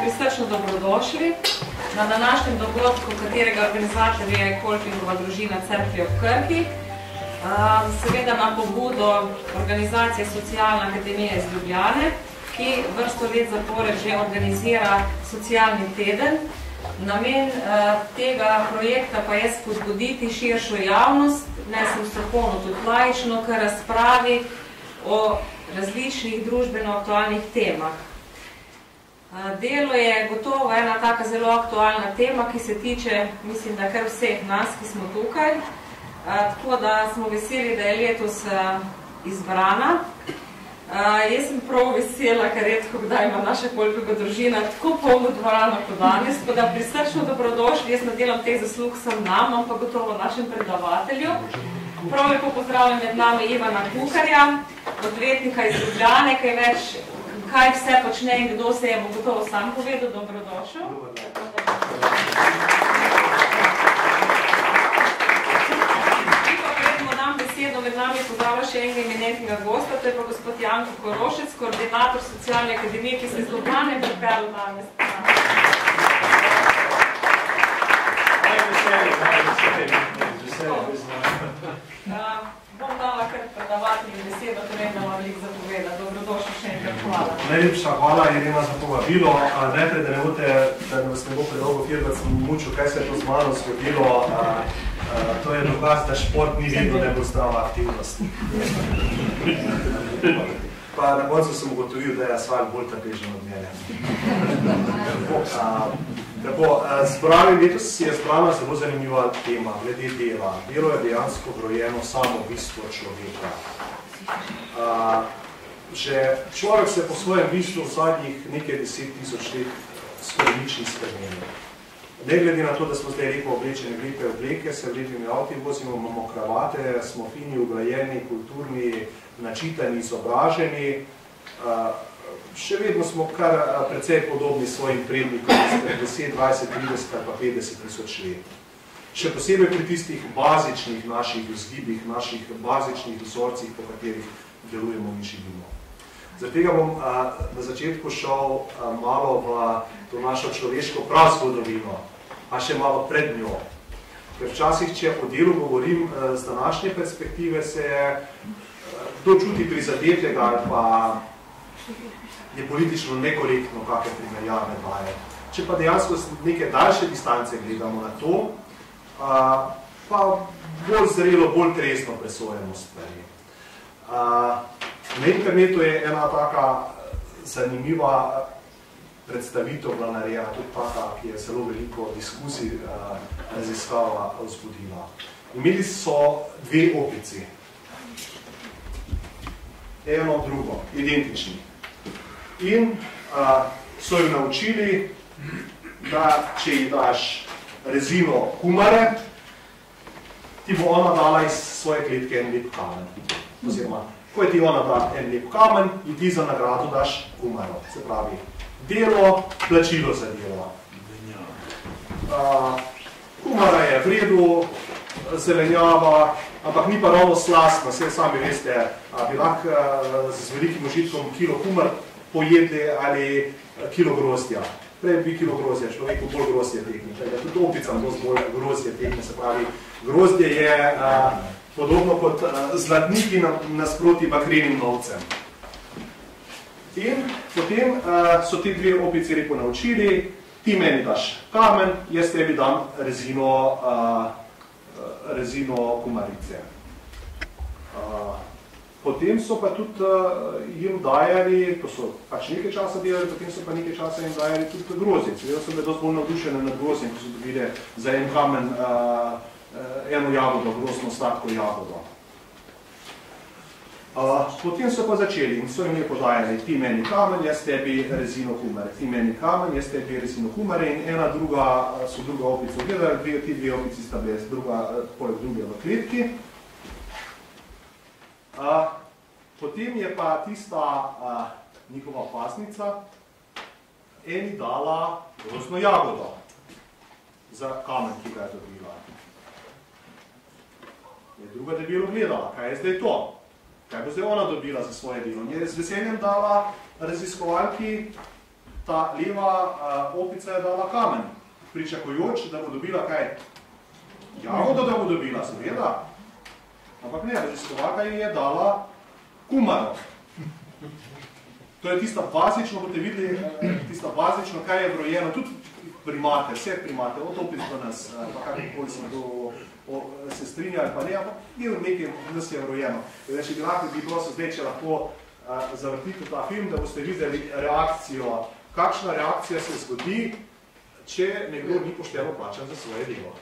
prisrčno dobrodošli na današnjem dogodku, katerega organizator je Kolpingova družina Cerklje ob Krki. Seveda na pobudo organizacije Socialna akademija iz Ljubljane, ki vrsto let zapored že organizira socialni teden. Namen tega projekta pa je spodbuditi širšo javnost, ne samo strokovno, tudi laično, k razpravi o različnih družbeno aktualnih temah. Delo je gotovo ena taka zelo aktualna tema, ki se tiče, mislim, da kar vseh nas, ki smo tukaj. Tako da smo veseli, da je letos izbrana. Jaz sem prav vesela, ker redko kdaj ima naša Kolpingova družina tako polno dvorano kot danes, tako da prisrčno dobrodošli. Jaz nadelam teh zaslug sem nam, ampak gotovo našem predavatelju. Prav lepo pozdravljam med nami Ivana Kuharja, odvetnika iz Ljubljane, kaj vse počne in kdo se je bo gotovo sam povedal. Dobrodošel. Med nami pozdravlja še enega eminentnega gosta, to je pa gospod Janko Korošec, koordinator Socialne akademije, ki se z Ljubljane pripeljal danes. Bom dala kar predavatelju besedo, torej da vam veliko zapoveda. Dobrodošel še enkrat, hvala. Najlepša hvala, Irena, za povabilo. Najprej, da ne bote, da nas ne bo predolgo kjer, da sem mučil, kaj se je to z mano zgodilo. To je dokaz, da šport ni vedno najbolj zdrava aktivnost. Pa na koncu sem ugotovil, da je asfalt bolj trpežen od mene. Zbravi, letos si je zbrana zelo zanimiva tema, glede dela. Delo je dejansko vrojeno samo bistvo človeka. Že človek se po svojem bistvu v zadnjih nekaj 10.000 let skoraj nič ni spremenil. Ne glede na to, da smo zdaj lepo oblečeni v lepe obleke, se v lepimi avti vozimo, imamo kravate, smo fini, uglajeni, kulturni, načitani, izobraženi. Še vedno smo kar precej podobni svojim prednikom, 10, 20, 30 ali pa 50 tisoč let. Še posebej pri tistih bazičnih naših vzgibih, naših bazičnih vzorcih, po katerih delujemo in živimo. Zato bom na začetku šel malo v to našo človeško prazgodovino, a še malo pred njo. Ker včasih, če o delu govorim z današnje perspektive, se kdo čuti prizadetega ali pa je politično nekorektno kakšne primerjave daje. Če pa dejansko z neke daljše distance gledamo na to, pa bolj zrelo, bolj trezno presojamo stvari. Na internetu je ena taka zanimiva predstavitev bila narejena, tudi taka, ki je zelo veliko diskusij raziskava vzbudila. Imeli so dve opici. Eno drugo, identični. In so jim naučili, da če ji daš rezino kumare, ti bo ona dala iz svoje kletke en lep kamen. Oziroma, ko je ti ona da en lep kamen, in ti za nagrado daš kumaro. Se pravi, delo, plačilo za delo. Kumara je v redu, zelenjava, ampak ni pa ravno slastna, vse sami veste, bi lahko z velikim užitkom kilo kumar pojedli ali kilo grozdja. Prej bi kilo grozdja, človeku bolj grozdje tehni, tudi opicam dosti bolj grozdje tehni, se pravi, grozdje je podobno kot zlatniki nasproti bakrenim novcem. In potem so ti dve opici repo naučili, ti meni daš kamen, jaz tebi dam rezino kumarice. Potem so pa tudi jim dajali, to so pač nekaj časa delali, potem so pa nekaj časa jim dajali tudi grozdje. Seveda so bile dosti bolj navdušene nad grozdjem, ko so dobili za en kamen eno jagodo, grozdno sladko jagodo. Potem so pa začeli in so jim je podajali, ti meni kamen, jaz tebi rezino kumare, ti meni kamen, jaz tebi rezino kumare in ena druga, so druga opica gledali, ti dve opici sta bile poleg druge v kletki. Potem je pa tista njihova pasnica eni dala grozdno jagodo za kamen, ki ga je dobila. Druga debelo gledala, kaj je zdaj to? Kaj bo zdaj ona dobila za svoje delo? Je z veseljem dala raziskovalki ta leva opica je dala kamen, pričakujoč, da bo dobila kaj? Jagodo, da bo dobila, seveda. Ampak ne, raziskovalka je dala kumaro. To je tista bazično, boste videli, tista bazično, kaj je vrojeno, tudi primate, vse primate, od opic do nas, pa kakokoli smo se strinjali, pa ne, ampak nekaj nas je vrojeno. Če bi lahko bi prosil zdaj, če lahko zavrtite ta film, da boste videli reakcijo, kakšna reakcija se zgodi, če nekdo ni pošteno plačan za svoje delo.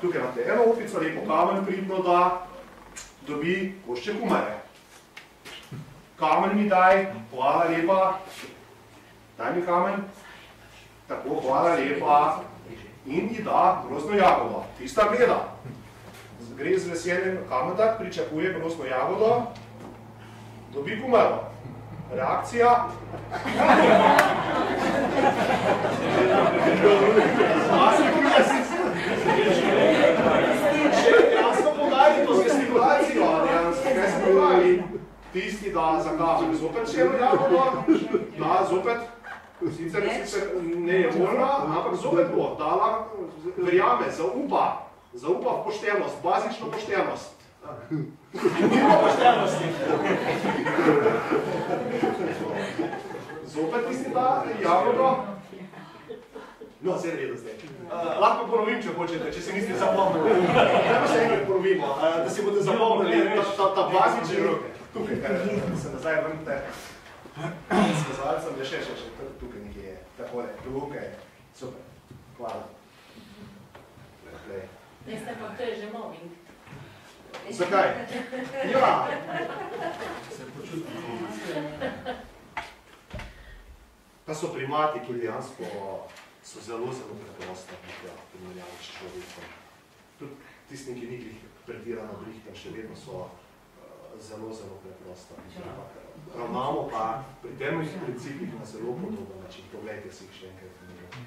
Tukaj imate eno opico, lepo kamen pridno da, dobi košče kumare. Kamen mi daj, hvala lepa, daj mi kamen, tako, hvala lepa, in ji da grozno jagodo. Tista gleda. Gre z veseljem kamen tak, pričakuje grozno jagodo, dobi kumaro. Reakcija. Jasno pogajali to gestikulacijo, kaj smo pogajali. Tisti da za kamen zopet celo jagodo, da zopet, sicer ne je voljna, ampak zopet bo, dala, verjame, zaupa v poštenost, bazično poštenost. Nima poštenosti. Zopet tisti da jagodo. No, vse redo zdaj. Lahko ponovim, če hočete, če se niste zapomnili. Dajmo še enkrat ponovimo, da si boste zapomnili ta bazični rok. Tukaj, kar se nazaj vrnite. S kazalcem je še, tukaj nekje je. Takole, tukaj. Super. Hvala. Veste pa, to je že mobbing. Zakaj? Ja. Pa so primati, ki dejansko so zelo preprosta primerjava s človekom. Tudi tisti, ki ni pretirano brihten, še vedno so zelo preprosta. Ravnamo pa pri temeljnih principih na zelo podoben način. Poglejte si jih še enkrat primerjava.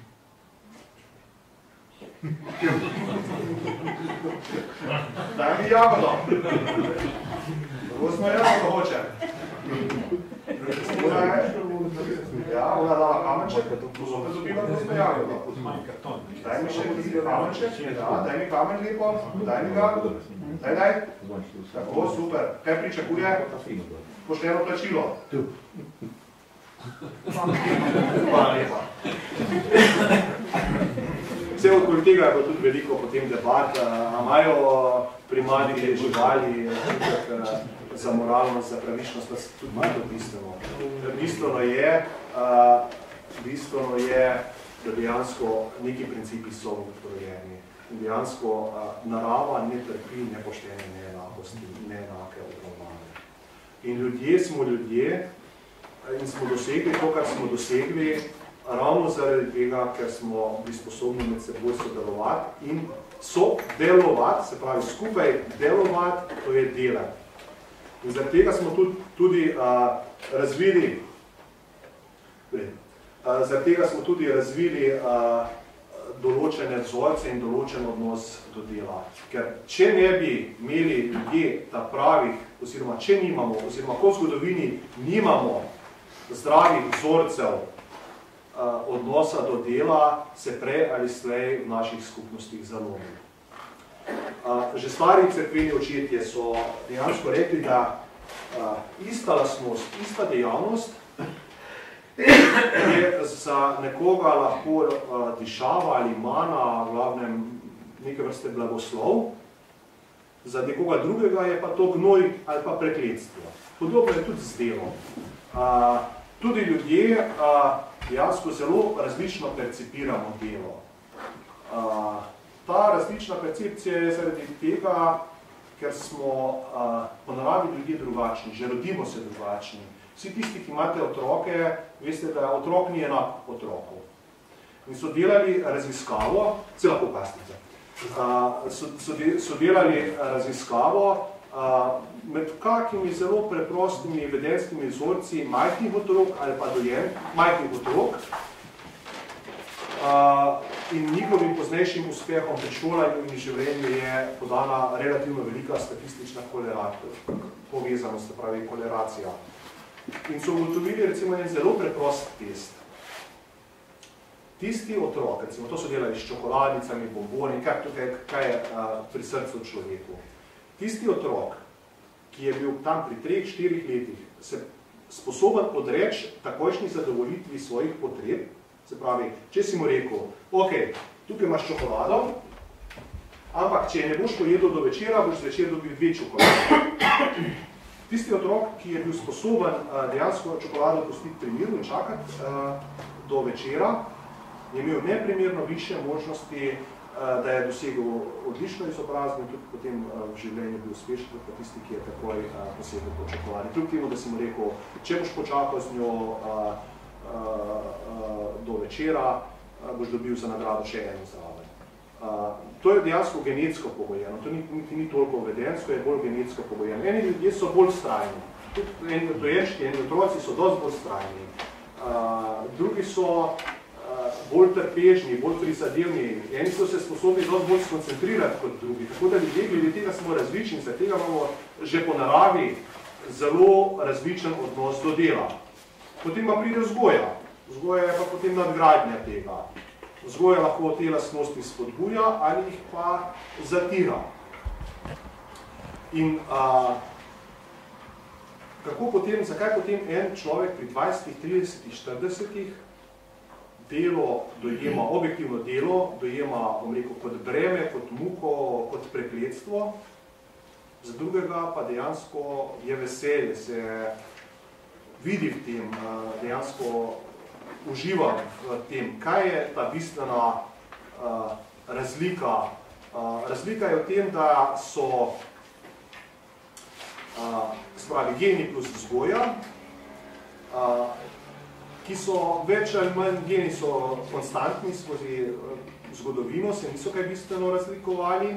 Daj mi jagodo. Grozno jagodo hoče. Ja, ona dala kamenček, zopet dobila grozno jagodo. Daj mi še kamenček, daj mi kamen lepo, daj mi ga. Daj. Tako, super. Kaj pričakuje? Pošteno plačilo. Hvala lepa. Vse okoli tega je bilo tudi veliko potem debat, imajo primati živali za moralnost, za pravičnost, pa tudi malo to bistveno. Bistveno je, da dejansko neki principi so ukrojeni. Dejansko narava ne trpi nepoštene neenakosti, neenake obravnave. In ljudje smo ljudje in smo dosegli to, kar smo dosegli, ravno zaradi tega, ker smo bili sposobni med seboj sodelovati in sodelovati, se pravi skupaj delovati, to je delati. In zaradi tega smo tudi razvili določene vzorce in določen odnos do dela. Ker če ne bi imeli ljudje ta pravih, oziroma če nimamo, oziroma kot v zgodovini nimamo zdravih vzorcev odnosa do dela, se prej ali slej v naših skupnostih zalomi. Že stari cerkveni očetje so dejansko rekli, da ista lastnost, ista dejavnost je za nekoga lahko dišava ali mana, v glavnem neke vrste blagoslov, za nekoga drugega je pa to gnoj ali pa prekletstvo. Podobno je tudi z delom. Tudi ljudje dejansko zelo različno percipiramo delo. Ta različna percepcija je zaradi tega, ker smo po naravi ljudje drugačni, že rodimo se drugačni. Vsi tisti, ki imate otroke, veste, da otrok ni enak otroku. In so delali raziskavo, se lahko kasnice, so delali raziskavo med kakimi zelo preprostimi vedenskimi vzorci majhnih otrok ali pa dojem majhnih otrok in njihovim poznejšim uspehom pri šolanju in življenju je podana relativno velika statistična povezanost, se pravi korelacija. In so ugotovili recimo en zelo preprost test. Tisti otrok, recimo to so delali s čokoladicami, bomboni, kaj je pri srcu človeku. Tisti otrok, ki je bil tam pri 3-4 letih, se sposoben odreči takojšnji zadovoljitvi svojih potreb. Se pravi, če si mu rekel, ok, tukaj imaš čokolado, ampak če ne boš pojedel do večera, boš zvečer dobil 2 čokolade. Tisti otrok, ki je bil sposoben dejansko čokolado pustiti pri miru in čakati do večera, je imel neprimerno više možnosti, da je dosegel odlično izobrazbo in tudi potem v življenju bil uspešen, kot pa tisti, ki je takoj posegel po čokoladi. Kljub temu, da si mu rekel, če boš počakal z njo do večera, boš dobil za nagrado še eno zraven. To je dejansko genetsko pogojeno, to ni toliko vedensko, je bolj genetsko pogojeno. Eni ljudje so bolj strajni, tudi eni dojenčki, eni otroci so dosti bolj strajni, drugi so bolj trpežni, bolj prizadevni, eni so se sposobni dosti bolj skoncentrirati kot drugi, tako da ljudje glede tega smo različni, za tega imamo že po naravi zelo različen odnos do dela. Potem pa pride vzgoja. Vzgoja je pa potem nadgradnja tega. Vzgoja lahko te lastnosti spodbuja ali jih pa zatira. In zakaj potem en človek pri 20, 30, 40 delo dojema, objektivno delo dojema, bom rekel, kot breme, kot muko, kot prekletstvo, za drugega pa dejansko je veselje, se vidi v tem, dejansko uživa v tem, kaj je ta bistvena razlika. Razlika je v tem, da so spravi geni plus vzgoja, ki so več ali manj, geni so konstantni skozi zgodovino, se niso kaj bistveno razlikovali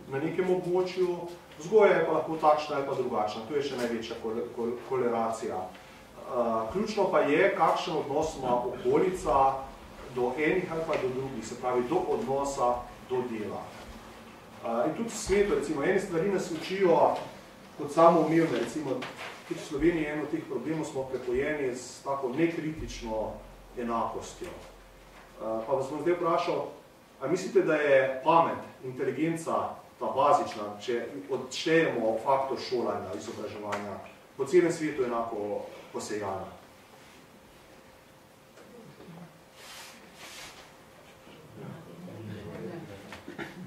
na nekem območju, vzgoja je pa lahko takšna ali pa drugačna, to je še največja korelacija. Ključno pa je, kakšen odnos ima okolica do enih ali pa do drugih, se pravi do odnosa do dela. In tudi v svetu, recimo, ene stvari nas učijo kot samoumevne, recimo, tudi v Sloveniji eno teh problemov smo prepojeni s tako nekritično enakostjo. Pa vas bom zdaj vprašal, a mislite, da je pamet, inteligenca, ta bazična, če odštejemo faktor šolanja, izobraževanja, po celem svetu enako posejana?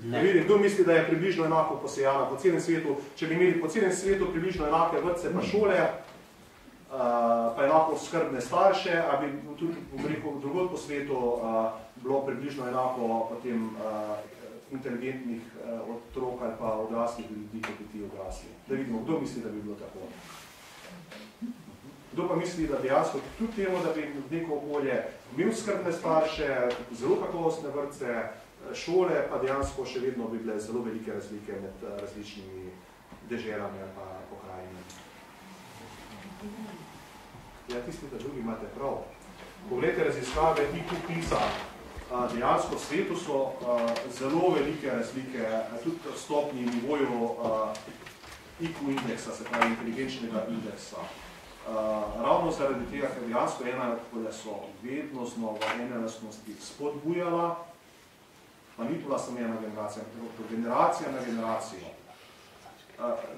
Vidim, kdo misli, da je približno enako posejana po celem svetu? Če bi imeli po celem svetu približno enake vrtce pa šole, pa enako skrbne starše, a bi tudi, bom rekel, drugod po svetu bilo približno enako potem inteligentnih otrok ali pa odraslih ljudi, kot ti odrasli. Da vidimo, kdo misli, da bi bilo tako. Kdo pa misli, da dejansko tudi temu, da bi neko okolje imel skrbne starše, zelo kakovostne vrtce, šole, pa dejansko še vedno bi bile zelo velike razlike med različnimi deželami ali pa pokrajinami. Ja, tisti, da drugi imate prav. Poglejte raziskave IQ PISA. Dejansko v svetu so zelo velike razlike, tudi v stopni nivoju IQ indeksa, se pravi inteligenčnega indeksa. Ravno zaradi tega, ker dejansko ena so vedno znova ene lastnosti spodbujala, pa ni bila samo ena generacija, ampak generacija na generacijo.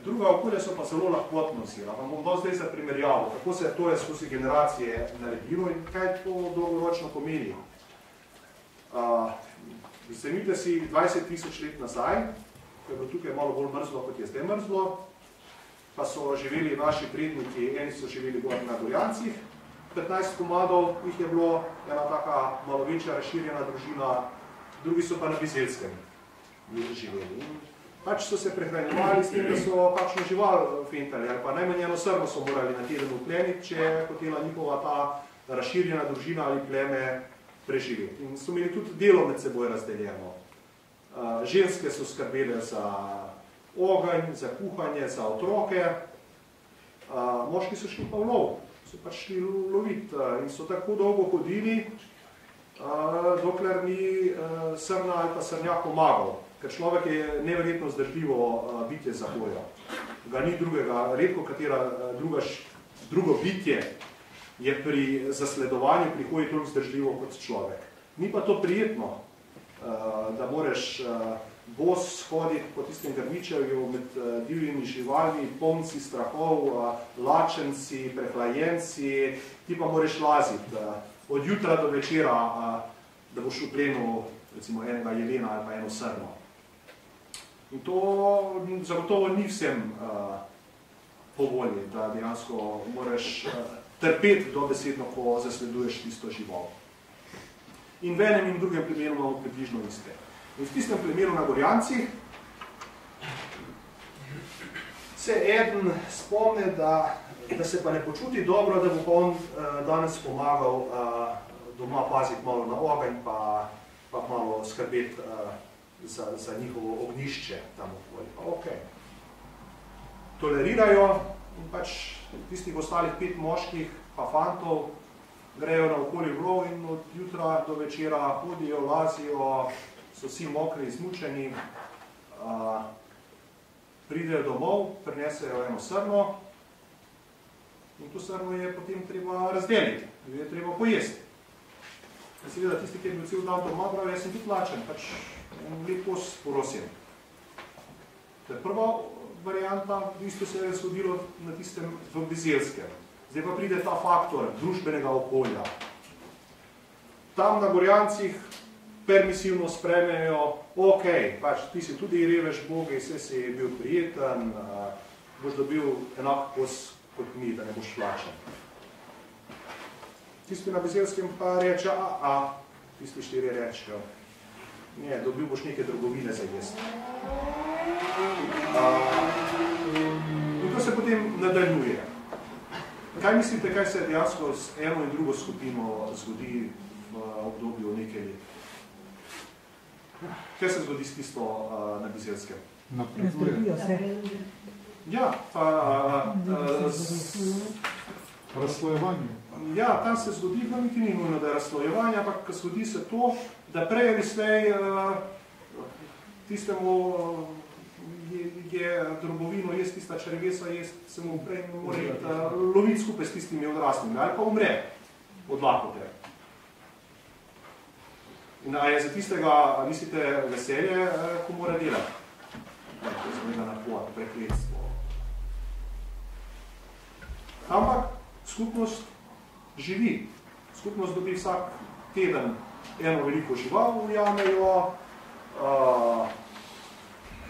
Druga okolja so pa zelo lahkotno vzela. Vam bom dal zdaj za primerjavo, kako se to je skozi generacije naredilo in kaj to dolgoročno pomeni. Vzemite si 20 000 let nazaj, ko je bilo tukaj malo bolj mrzlo, kot je zdaj mrzlo, pa so živeli naši predniki, eni so živeli gor na Gorjancih, 15 komadov jih je bilo, ena taka malo večja razširjena družina, drugi so pa na Bizelskem živeli. Pač so se prehranjevali s tem, da so kakšno žival fentali, ali pa najmanj eno srno so morali na teden upleniti, če je hotela njihova ta razširjena družina ali pleme preživeti. In so imeli tudi delo med seboj razdeljeno. Ženske so skrbele za ogenj, za kuhanje, za otroke, moški so šli pa v lov, so pač šli loviti in so tako dolgo hodili, dokler ni srna ali pa srnjak pomagal, ker človek je neverjetno zdržljivo bitje za hojo. Ga ni drugega, redko katera druga drugo bitje je pri zasledovanju pri hoji toliko zdržljivo kot človek. Ni pa to prijetno, da moraš bos hoditi po tistem grmičevju med divjimi živalmi, polnci strahov, lačenci, prehlajenci, ti pa moraš laziti od jutra do večera, da boš v plenu recimo enega jelena ali pa eno srno. In to zagotovo ni vsem po volji, da dejansko moraš trpeti dobesedno, ko zasleduješ tisto žival. In v enem in drugem primeru imamo približno iste. In v tistem primeru na Gorjancih se eden spomne, da se pa ne počuti dobro, da bo pa on danes pomagal doma paziti malo na ogenj, pa malo skrbeti za njihovo ognjišče tam okoli. Pa okej. Tolerirajo in pač tistih ostalih 5 moških pa fantov grejo na okoli v lov in od jutra do večera hodijo, lazijo, so vsi mokri, izmučeni, pridejo domov, prinesejo eno srno in to srno je potem treba razdeliti, jo je treba pojesti. In seveda tisti, ki je bil cel dan doma, pravi, jaz sem tudi lačen, pač lepo sporosim. To je prva varianta, v bistvu se je zgodilo na tistem v Bizelskem. Zdaj pa pride ta faktor družbenega okolja. Tam na Gorjancih permisivno spremejo, ok, pač ti si tudi revež Boge, vse si bil prijeten, boš dobil enak kos kot mi, da ne boš plačen. Tisti na Bizelskem pa reče, tisti 4 rečejo, ne, dobil boš neke drogovine za jesti. In to se potem nadaljuje. Kaj mislite, kaj se dejansko z eno in drugo skupino zgodi v obdobju nekaj let? Kaj se zgodi s tisto na Bizelskem? Razdravijo se. Ja, pa razslojevanje. Ja, tam se zgodi, no niti ni nujno, da je razslojevanje, ampak zgodi se to, da prej ali slej tistemu je drobovino, jest tista črevesa, se mu prej mora loviti skupaj s tistimi odraslimi, ali pa umre od lakote. In a je za tistega, mislite, veselje, ko mora delati? To je zmega napot, prekletstvo. Ampak skupnost živi. Skupnost dobi vsak teden eno veliko žival, ujamejo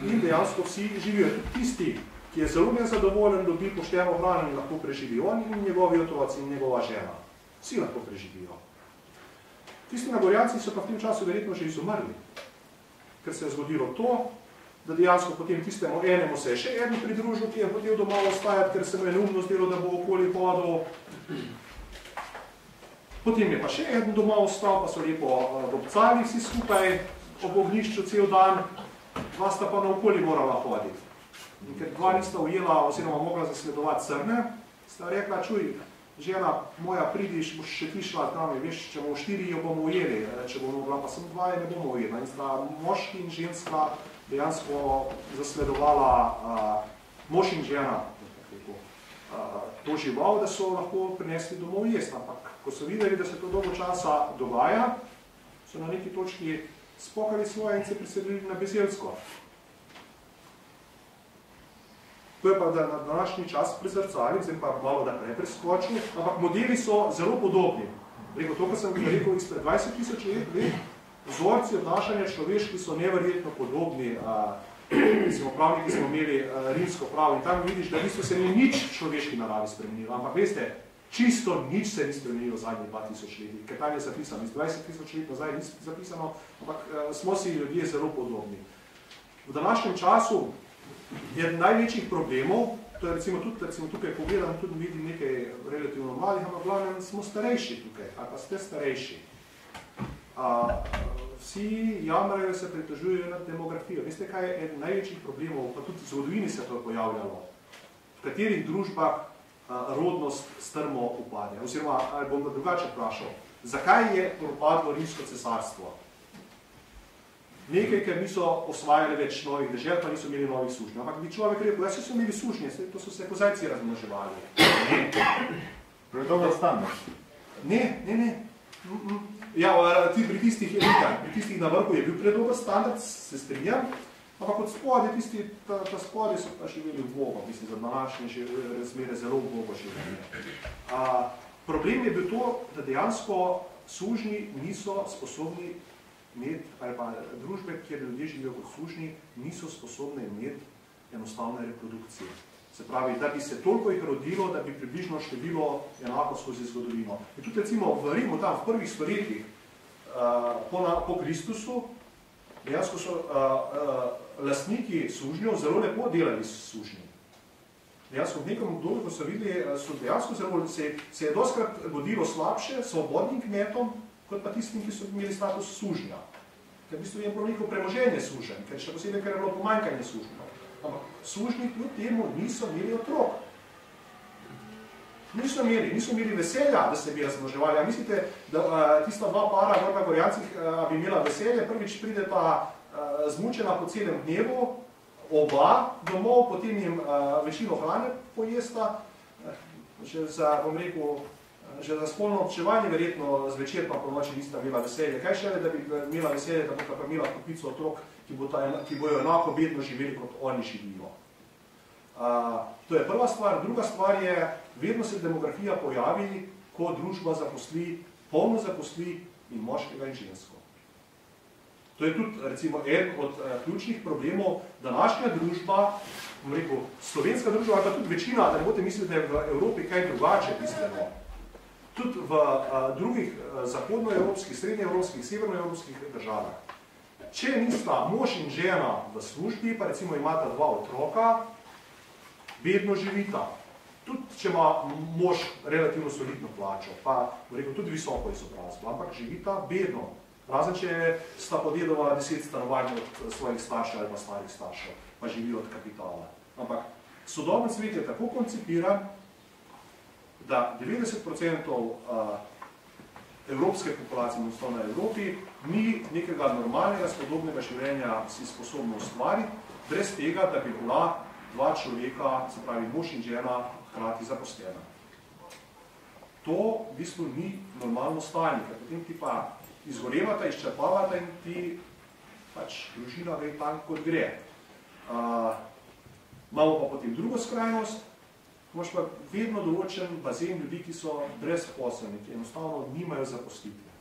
in dejansko vsi živijo. Tudi tisti, ki je zelo nezadovoljen, dobi pošteno hrano in lahko preživi on in njegovi otroci in njegova žena. Vsi lahko preživijo. Tisti na Gorjancih so pa v tem času verjetno že izumrli, ker se je zgodilo to, da dejansko potem tistemu enemu se je še eden pridružil, ki je hotel doma ostajati, ker se mu je neumno zdelo, da bo okoli hodil. Potem je pa še eden doma ostal, pa so lepo obcali vsi skupaj ob ognjišču cel dan, dva sta pa na okoli morala hoditi. In ker dva nista ujela oziroma mogla zasledovati srne, sta rekla, čuj, žena moja, pridiš, boš še ti šla tam, veš, če bomo 4 jo bomo ujeli, če bomo mogla, pa sem 2 ne bomo ujela. In sta moški in ženska dejansko zasledovala, mož in žena, to žival, da so lahko prinesli domov jesti. Ampak, ko so videli, da se to dolgo časa dogaja, so na neki točki spokali svoje in se preselili na Bizeljsko. To je pa da na današnji čas prezrcali, zdaj pa malo naprej preskočil, ampak modeli so zelo podobni. Rekel, to, kar sem rekel izpred 20 000 let, vzorci odnašanja človeški so neverjetno podobni. Recimo pravniki smo imeli rimsko pravo in tam vidiš, da niso se ni nič človeški naravi spremenilo. Ampak veste, čisto nič se ni spremenilo v zadnjih 2000 letih, ker tam je zapisano. Iz 20 000 let nazaj ni zapisano, ampak smo si ljudje zelo podobni. V današnjem času je največjih problemov, to je recimo tukaj pogledam, tudi vidim nekaj relativno mladih, ampak glavnem smo starejši tukaj, ali pa ste starejši. Vsi jamrajo, se pritožujejo nad demografijo. Veste, kaj je eden največjih problemov, pa tudi v zgodovini se to je pojavljalo, v katerih družbah rodnost strmo upade. Oziroma, ali bom drugače vprašal, zakaj je propadlo Rimsko cesarstvo? nekaj, ker niso osvajali več novih dežel, pa niso imeli novih sužnjev. Ampak bi človek rekel, ja, so imeli sužnje, to so se kozajci razmnoževali. Ne. Predober standard. Ne. Ja, pri tistih elitah, pri tistih na vrhu je bil predober standard, se strinjam, ampak od spodje, ta spodje so pa živeli v Bogu, mislim, za današnje razmere zelo v Bogu živeli. Problem je bil to, da dejansko sužnji niso sposobni imeti, ali pa družbe, kjer ljudje živijo kot sužnji, niso sposobne imeti enostavne reprodukcije. Se pravi, da bi se toliko jih rodilo, da bi približno število enako skozi zgodovino. In tudi recimo v Rimu, tam v prvih stoletjih po Kristusu, dejansko so lastniki sužnjev zelo lepo delali s sužnji. Dejansko v nekem obdobju, ko so videli, so dejansko zelo, se je doskrat godilo slabše svobodnim kmetom, kot pa tistim, ki so imeli status sužnja. Ker v bistvu je bilo neko premoženje suženj, ker še posebej, ker je bilo pomanjkanje sužnjev. Ampak sužnji kljub temu niso imeli otrok. Niso imeli veselja, da se bi razmnoževali. A mislite, da tista dva para v Gorjancih bi imela veselje, prvič pride pa zmučena po celem dnevu, oba domov, potem jim večino hrane pojesta, že za, bom rekel, že za spolno občevanje verjetno zvečer pa po noči nista imela veselje. Kaj šele, da bi imela veselje, da bo pa imela kupico otrok, ki bojo enako bedno živeli, kot oni živijo. To je prva stvar. Druga stvar je, vedno se demografija pojavi, ko družba zaposli, polno zaposli in moškega in žensko. To je tudi, recimo, en od ključnih problemov. Današnja družba, bom rekel, slovenska družba, ali pa tudi večina, da ne boste mislili, da je v Evropi kaj drugače bistveno. Tudi v drugih zahodnoevropskih, srednjeevropskih, severnoevropskih državah. Če nista mož in žena v službi, pa recimo imata dva otroka, bedno živita. Tudi, če ima mož relativno solidno plačo, pa rekel, tudi visoko izobrazbo, ampak živita bedno. Razen, če sta podedovala 10 stanovanj od svojih staršev ali pa starih staršev, pa živijo od kapitala. Ampak sodoben svet je tako koncipiran, da 90% evropske populacije, odnosno na Evropi, ni nekega normalnega, spodobnega življenja si sposobno ustvariti, brez tega, da bi bila dva človeka, se pravi mož in žena, hkrati zaposlena. To v bistvu ni normalno stanje, ker potem ti pa izgorevata, izčrpavata in ti pač družina gre tam, kot gre. Imamo pa potem drugo skrajnost, imaš pa vedno določen bazen ljudi, ki so brezposelni, ki enostavno nimajo zaposlitve.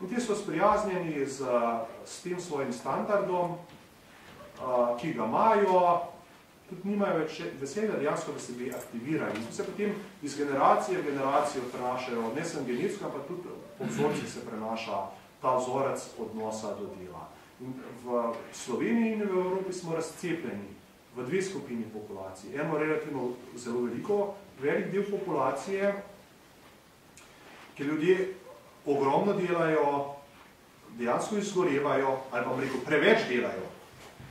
In ti so sprijaznjeni s tem svojim standardom, ki ga imajo, tudi nimajo več veselja dejansko, da se bi aktivirali. In se potem iz generacije v generacijo prenašajo, ne samo genetsko, ampak tudi po vzorcih se prenaša ta vzorec odnosa do dela. In v Sloveniji in v Evropi smo razcepljeni v dve skupini populacije. Eno relativno zelo velik del populacije, ki ljudje ogromno delajo, dejansko izgorevajo, ali pa rekel, preveč delajo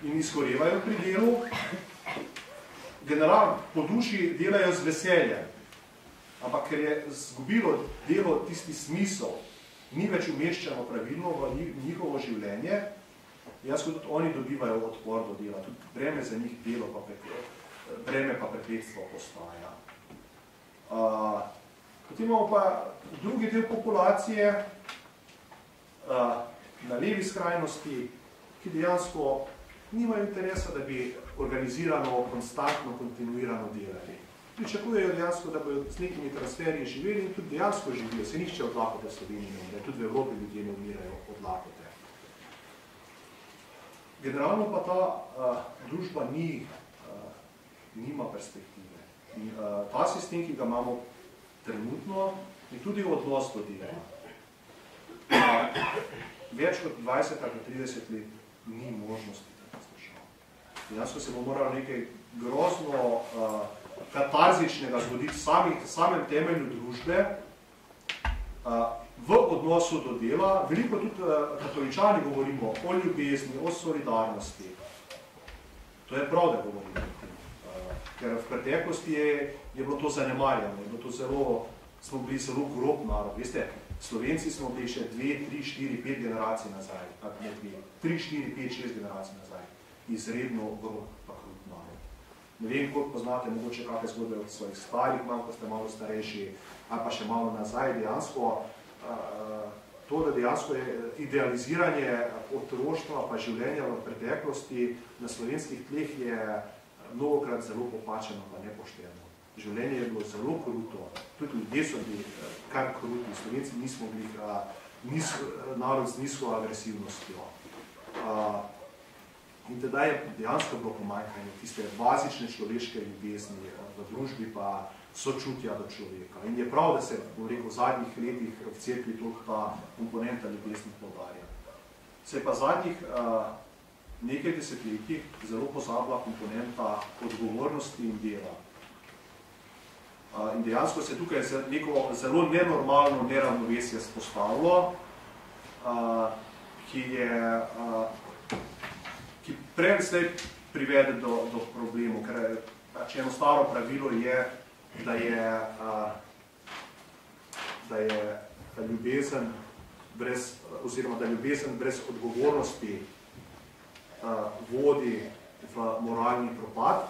in izgorevajo pri delu, generalno po duši delajo z veseljem, ampak ker je zgubilo delo tisti smisel, ni več umeščeno pravilno v njihovo življenje, dejansko tudi oni dobivajo odpor do dela, tudi breme za njih delo, breme pa prekletstvo postaja. Potem imamo pa drugi del populacije na levi skrajnosti, ki dejansko nimajo interesa, da bi organizirano, konstantno, kontinuirano delali. Pričakujejo dejansko, da bodo z nekimi transferji živeli in tudi dejansko živijo. Se nihče od lakote v Sloveniji ne umre, tudi v Evropi ljudje ne umirajo od lakote. Generalno pa ta družba nima perspektive. In ta sistem, ki ga imamo trenutno, je tudi odnos do dela. Več kot 20 ali 30 let ni možnosti. Dejansko se bo moralo nekaj grozno katarzičnega zgoditi v samem temelju družbe, v odnosu do dela. Veliko tudi katoličani govorimo o ljubezni, o solidarnosti. To je prav, da govorimo o tem. Ker v preteklosti je bilo to zanemarjeno, je bilo to zelo smo bili zelo grob narod. Veste, Slovenci smo bili še 2, 3, 4, 5 generacij nazaj, ne 2, 3, 4, 5, 6 generacij nazaj. Izredno grob pa krut narod. Ne vem, koliko poznate mogoče kakve zgodbe od svojih starih, malo, ko ste malo starejši, ali pa še malo nazaj dejansko. To, da dejansko je idealiziranje otroštva pa življenja v preteklosti na slovenskih tleh je mnogokrat zelo popačeno pa nepošteno. Življenje je bilo zelo kruto, tudi ljudje so bili kar kruti, Slovenci nismo bili narod z nizko agresivnostjo. In teda je dejansko bilo pomanjkanje tiste bazične človeške ljubezni v družbi pa sočutja do človeka. In je prav, da se v zadnjih letih v cerkvi toliko ta komponenta ljubezni poudarja. Se je pa zadnjih nekaj desetletjih zelo pozabila komponenta odgovornosti in dela. In dejansko se tukaj neko zelo nenormalno neravnovesje spostavilo, ki prej slej privede do problemov, ker eno staro pravilo je, da je ljubezen brez odgovornosti vodi v moralni propad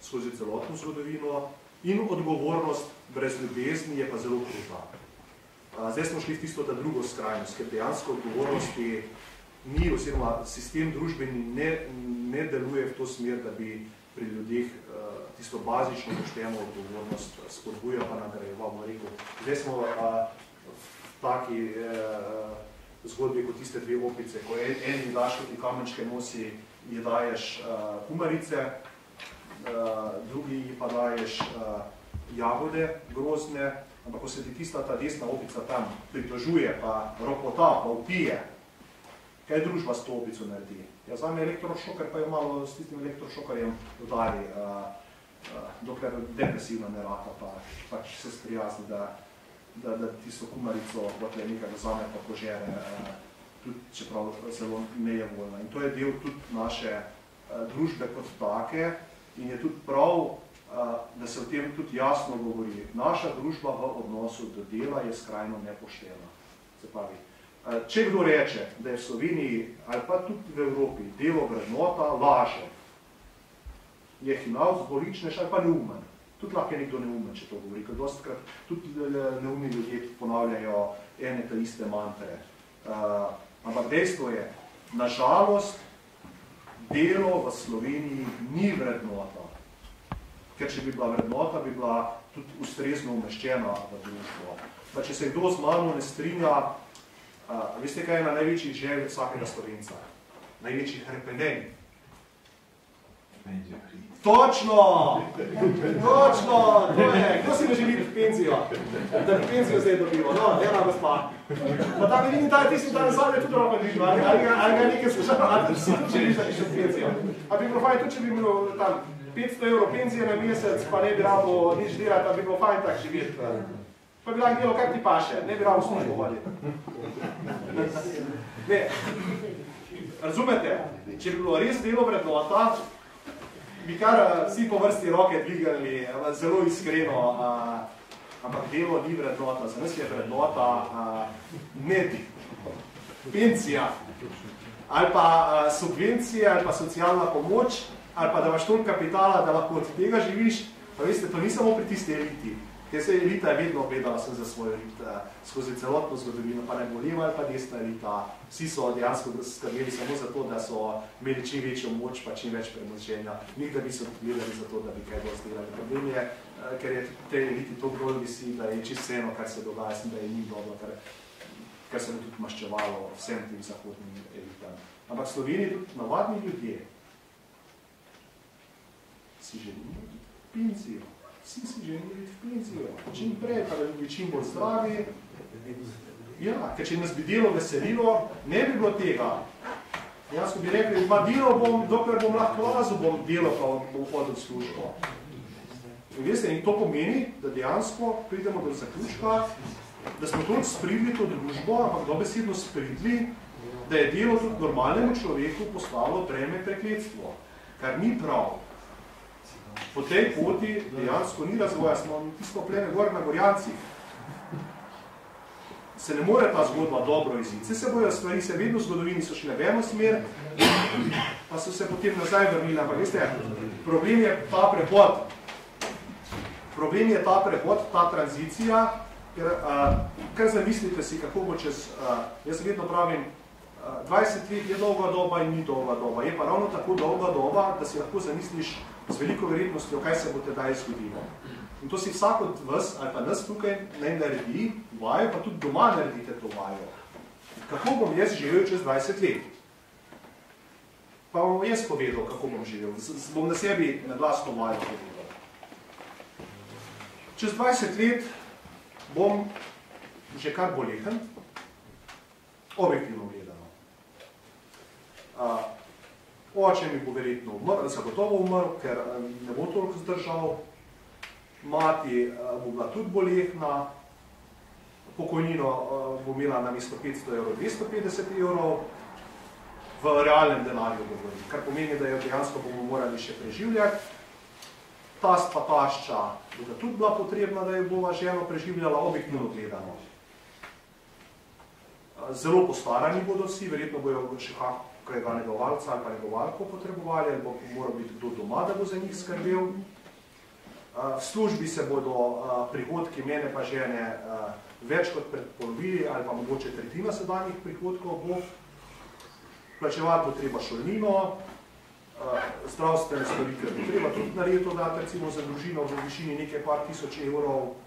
skozi celotno zgodovino in odgovornost brez ljubezni je pa zelo kruta. Zdaj smo šli v tisto drugo skrajnost, ker dejansko odgovornosti ni, oziroma sistem družbeni ne deluje v to smer, da bi pri ljudeh tisto bazično pošteno odgovornost spodbuja pa nagrajeval, bomo rekel. Zdaj smo v taki zgodbi kot tiste dve opice, ko eni daš, kot ti kamenčke nosi, ji daješ kumarice, drugi pa daješ jagode grozne, ampak ko se ti tista ta desna opica tam pritožuje, pa ropota, pa upije, kaj družba s to opico naredi? Ja, zame elektrošoker pa jo malo s tistim elektrošokarjem udari, dokler depresivno ne rata, pa pač se sprijazni, da tisto kumarico botle nekaj zame pa požere, tudi čeprav zelo nejevoljna. In to je del tudi naše družbe kot take in je tudi prav, da se o tem tudi jasno govori. Naša družba v odnosu do dela je skrajno nepoštena. Se pravi, če kdo reče, da je v Sloveniji ali pa tudi v Evropi delo vrednota, laže, je hinavc, dvoličnež ali pa neumen. Tudi lahko je nekdo neumen, če to govori, ker dostikrat tudi neumni ljudje ponavljajo ene ta iste mantre. Ampak dejstvo je, na žalost, delo v Sloveniji ni vrednota. Ker če bi bila vrednota, bi bila tudi ustrezno umeščena v družbo. Pa če se kdo z mano ne strinja, veste, kaj je na največjih želj vsakega Slovenca? Največjih hrepenenj. Točno! Točno! To je. Kdo si ne želi v penzijo? Da bi penzijo zdaj dobilo? No, ena gospa. Pa tako vidim, ta je tisti, da nazadnje tudi roko dvižno. Ali ga nekaj slušati, ali si tudi želiš, da bi šel v penzijo. A bi bilo fajn, tudi če bi bilo tam 500 evrov penzije na mesec, pa ne bi rabo nič delati, bi bilo fajn tak živeti. Pa bi lahko delo, kak ti paše, ne bi rabo službo voditi. Ne. Razumete, če bi bilo res delo vrednota, bi kar vsi po vrsti roke dvigali, zelo iskreno, ampak delo ni vrednota, za nas je vrednota med pencija, ali pa subvencija, ali pa socialna pomoč, ali pa da imaš toliko kapitala, da lahko od tega živiš, pa veste, to ni samo pri tisti eliti, ker se elita je vedno gledala sem za svojo elito, skozi celotno zgodovino, pa ne bo leva ali pa desna elita, vsi so dejansko skrbeli samo za to, da so imeli čim večjo moč, pa čim več premoženja, nikdar niso gledali za to, da bi kaj dosti delali. Problem je, ker je tej eliti to bolj visi, da je čisto vseeno, kar se dogaja, sem, da je njim dobro, kar se bo tudi maščevalo vsem tem zahodnim elitam. Ampak v Sloveniji tudi navadni ljudje si želimo v penzijo. Vsi si želimo v penzijo. Čim prej, pa da bi čim bolj zdravi. Ja, ker če nas bi delo veselilo, ne bi bilo tega. Jaz bi rekli, ma delo bom, dokler bom lahko lazil, bom delo, pa bom hodil v službo. In veste, in to pomeni, da dejansko pridemo do zaključka, da smo toliko spridli to družbo, ampak dobesedno spridli, da je delo tudi normalnemu človeku postalo breme prekletstvo, kar ni prav. Po tej poti dejansko ni razvoja, smo tisto pleme gor na Gorjancih. se ne more ta zgodba dobro iziti. Se bojo stvari, se vedno v zgodovini so šle v eno smer, pa so se potem nazaj vrnili. Ampak veste, problem je ta prehod, ta tranzicija, ker kar zamislite si, kako bo čez, jaz vedno pravim, 20 let je dolga doba in ni dolga doba. Je pa ravno tako dolga doba, da si lahko zamisliš z veliko verjetnostjo, kaj se bo tedaj zgodilo. In to si vsak od vas, ali pa nas tukaj, naj naredi vajo, pa tudi doma naredite to vajo. Kako bom jaz živel čez 20 let? Pa bom jaz povedal, kako bom živel. Bom na sebi na glasno vajo povedal. Čez 20 let bom že kar bolehen, objektivno gledano. Oče mi bo verjetno umrl, zagotovo umrl, ker ne bo toliko zdržal. Mati bo bila tudi bolehna, pokojnino bo imela na mesto 500 evrov 250 evrov, v realnem denarju govorim, kar pomeni, da jo dejansko bomo morali še preživljati. Tast pa tašča bo tudi bila potrebna, da jo bova ženo preživljala, objektivno gledano. Zelo postarani bodo vsi, verjetno bojo še kakega negovalca ali pa negovalko potrebovali, ali bo moral biti kdo doma, da bo za njih skrbel. V službi se bodo prihodki mene pa žene več kot predpolovili, ali pa mogoče tretjina sedanjih prihodkov bo. Plačevati bo treba šolnino, zdravstvene storitve bo treba tudi narediti dodati, recimo za družino v višini nekaj par tisoč evrov.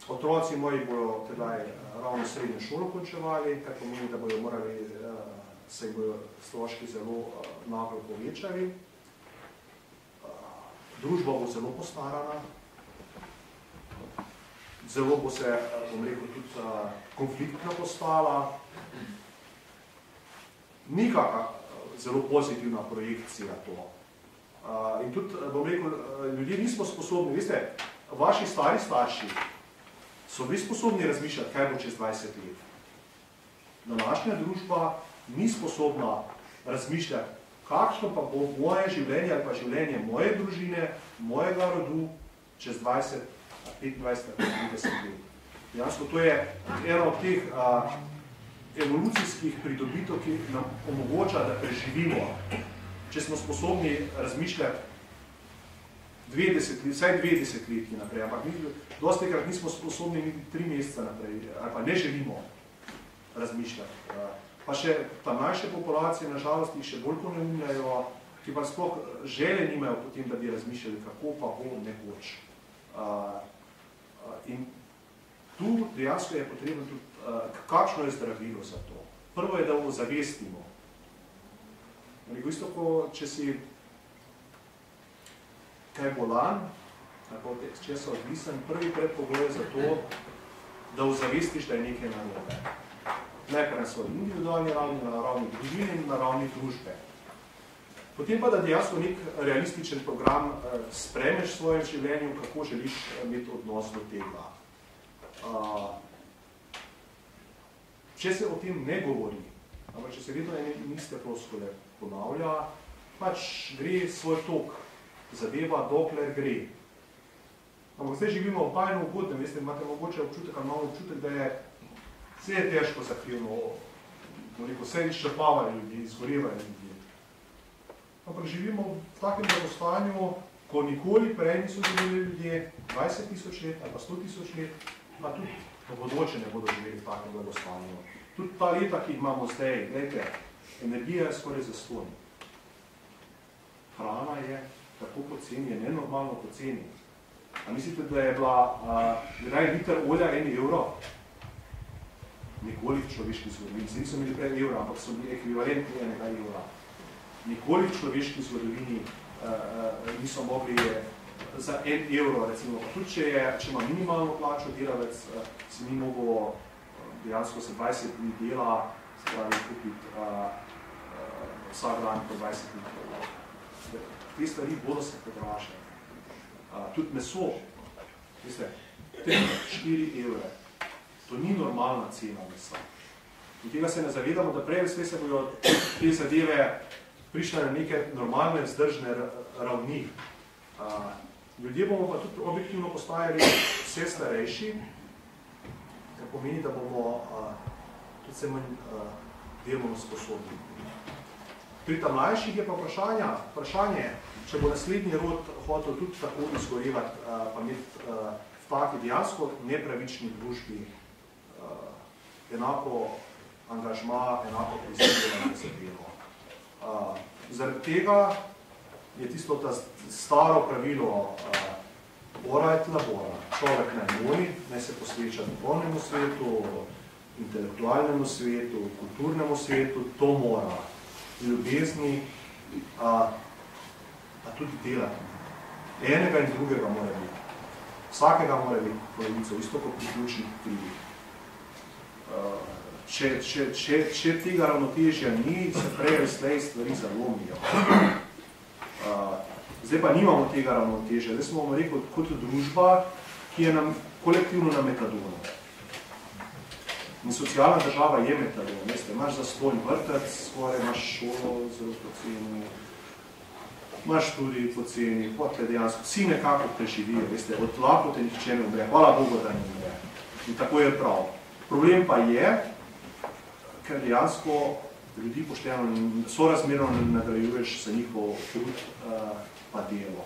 Otroci moji bojo tedaj ravno srednjo šolo končevali, kar pomeni, da bojo morali, se bojo stroški zelo naglo povečali. Družba bo zelo postarana, zelo bo se, bom rekel, tudi konfliktna postala. Nikakva zelo pozitivna projekcija to. In tudi, bom rekel, ljudje nismo sposobni, veste, vaši stari starši so bili sposobni razmišljati, kaj bo čez 20 let. Današnja družba ni sposobna razmišljati, kakšno pa bo moje življenje ali pa življenje moje družine, mojega rodu čez 20, 25, 30 let. Dejansko to je ena od teh evolucijskih pridobitev, ki nam omogoča, da preživimo, če smo sposobni razmišljati vsaj 20 letki naprej, ampak dostikrat nismo sposobni niti 3 meseca naprej, ali pa ne želimo razmišljati. Pa še ta mlajše populacije, nažalost, jih še bolj poneumljajo, ki pa sploh želje nimajo potem, da bi razmišljali, kako pa bo nekoč. In tu dejansko je potrebno tudi, kakšno je zdravilo za to. Prvo je, da ozavestimo. Isto, če si kaj bolan, ali pa od česa odvisen, prvi predpogoj je za to, da ozavestiš, da je nekaj narobe. Najprej na svoji individualni ravni, na ravni družine in na ravni družbe. Potem pa, da dejansko nek realističen program spremeš v svojem življenju, kako želiš imeti odnos do tega. Če se o tem ne govori, ampak če se vedno niste ploskole ponavlja, pač gre svoj tok, zadeva, dokler gre. Ampak zdaj živimo v bajno ugodnem, veste, imate mogoče občutek, ali malo občutek, da je vse je težko zahtevno, vse izčrpavajo ljudi, izgorevajo ljudi. Ampak živimo v takem blagostanju, ko nikoli prej niso živeli ljudje, 20 000 let ali pa 100 000 let, pa tudi v bodoče ne bodo živeli v takem blagostanju. Tudi ta leta, ki jih imamo zdaj, gledajte, energija je skoraj zastonj. Hrana je tako poceni, je nenormalno poceni. A mislite, da je bila liter olja 1 evro? Nikoli v človeški zgodovini. Se niso imeli pred evra, ampak so bili ekvivalentni 1 evra. Nikoli v človeški zgodovini niso mogli za 1 evro, recimo. Tudi če ima minimalno plačo delavec, si ni mogel dejansko se 20 dni dela, se pravi kupiti vsak dan po 20 dni. Te stvari bodo se podražile. Tudi meso, veste, 4 evre. To ni normalna cena mesa. In tega se ne zavedamo, da prej se bojo te zadeve prišle na neke normalne, vzdržne ravni. Ljudje bomo pa tudi objektivno postajali vse starejši, kar pomeni, da bomo tudi vse manj delovno sposobni. Pri ta mlajših je pa vprašanje, če bo naslednji rod hotel tudi tako izgorevati, pa imeti v taki dejansko nepravični družbi enako angažma, enako prispevanje za delo. Zaradi tega je tisto ta staro pravilo bora et labora. Človek naj moli, naj se posveča duhovnemu svetu, intelektualnemu svetu, kulturnemu svetu, to mora. Ljubezni, a tudi delati. Enega in drugega mora biti. Vsakega mora biti polovico, isto kot priključnih krivih. Če tega ravnotežja ni, se prej ali slej stvari zalomijo. Zdaj pa nimamo tega ravnotežja. Zdaj smo vam rekel kot družba, ki je nam kolektivno na metadonu. In socialna država je metadon. Veste, imaš zastonj vrtec, skoraj imaš šolo zelo poceni, imaš tudi poceni, potle dejansko, vsi nekako preživijo, veste, od lakote nihče ne umre, hvala Bogu, da ne umre. In tako je prav. Problem pa je, ker dejansko ljudi pošteno sorazmerno nagrajuješ za njihov trud pa delo.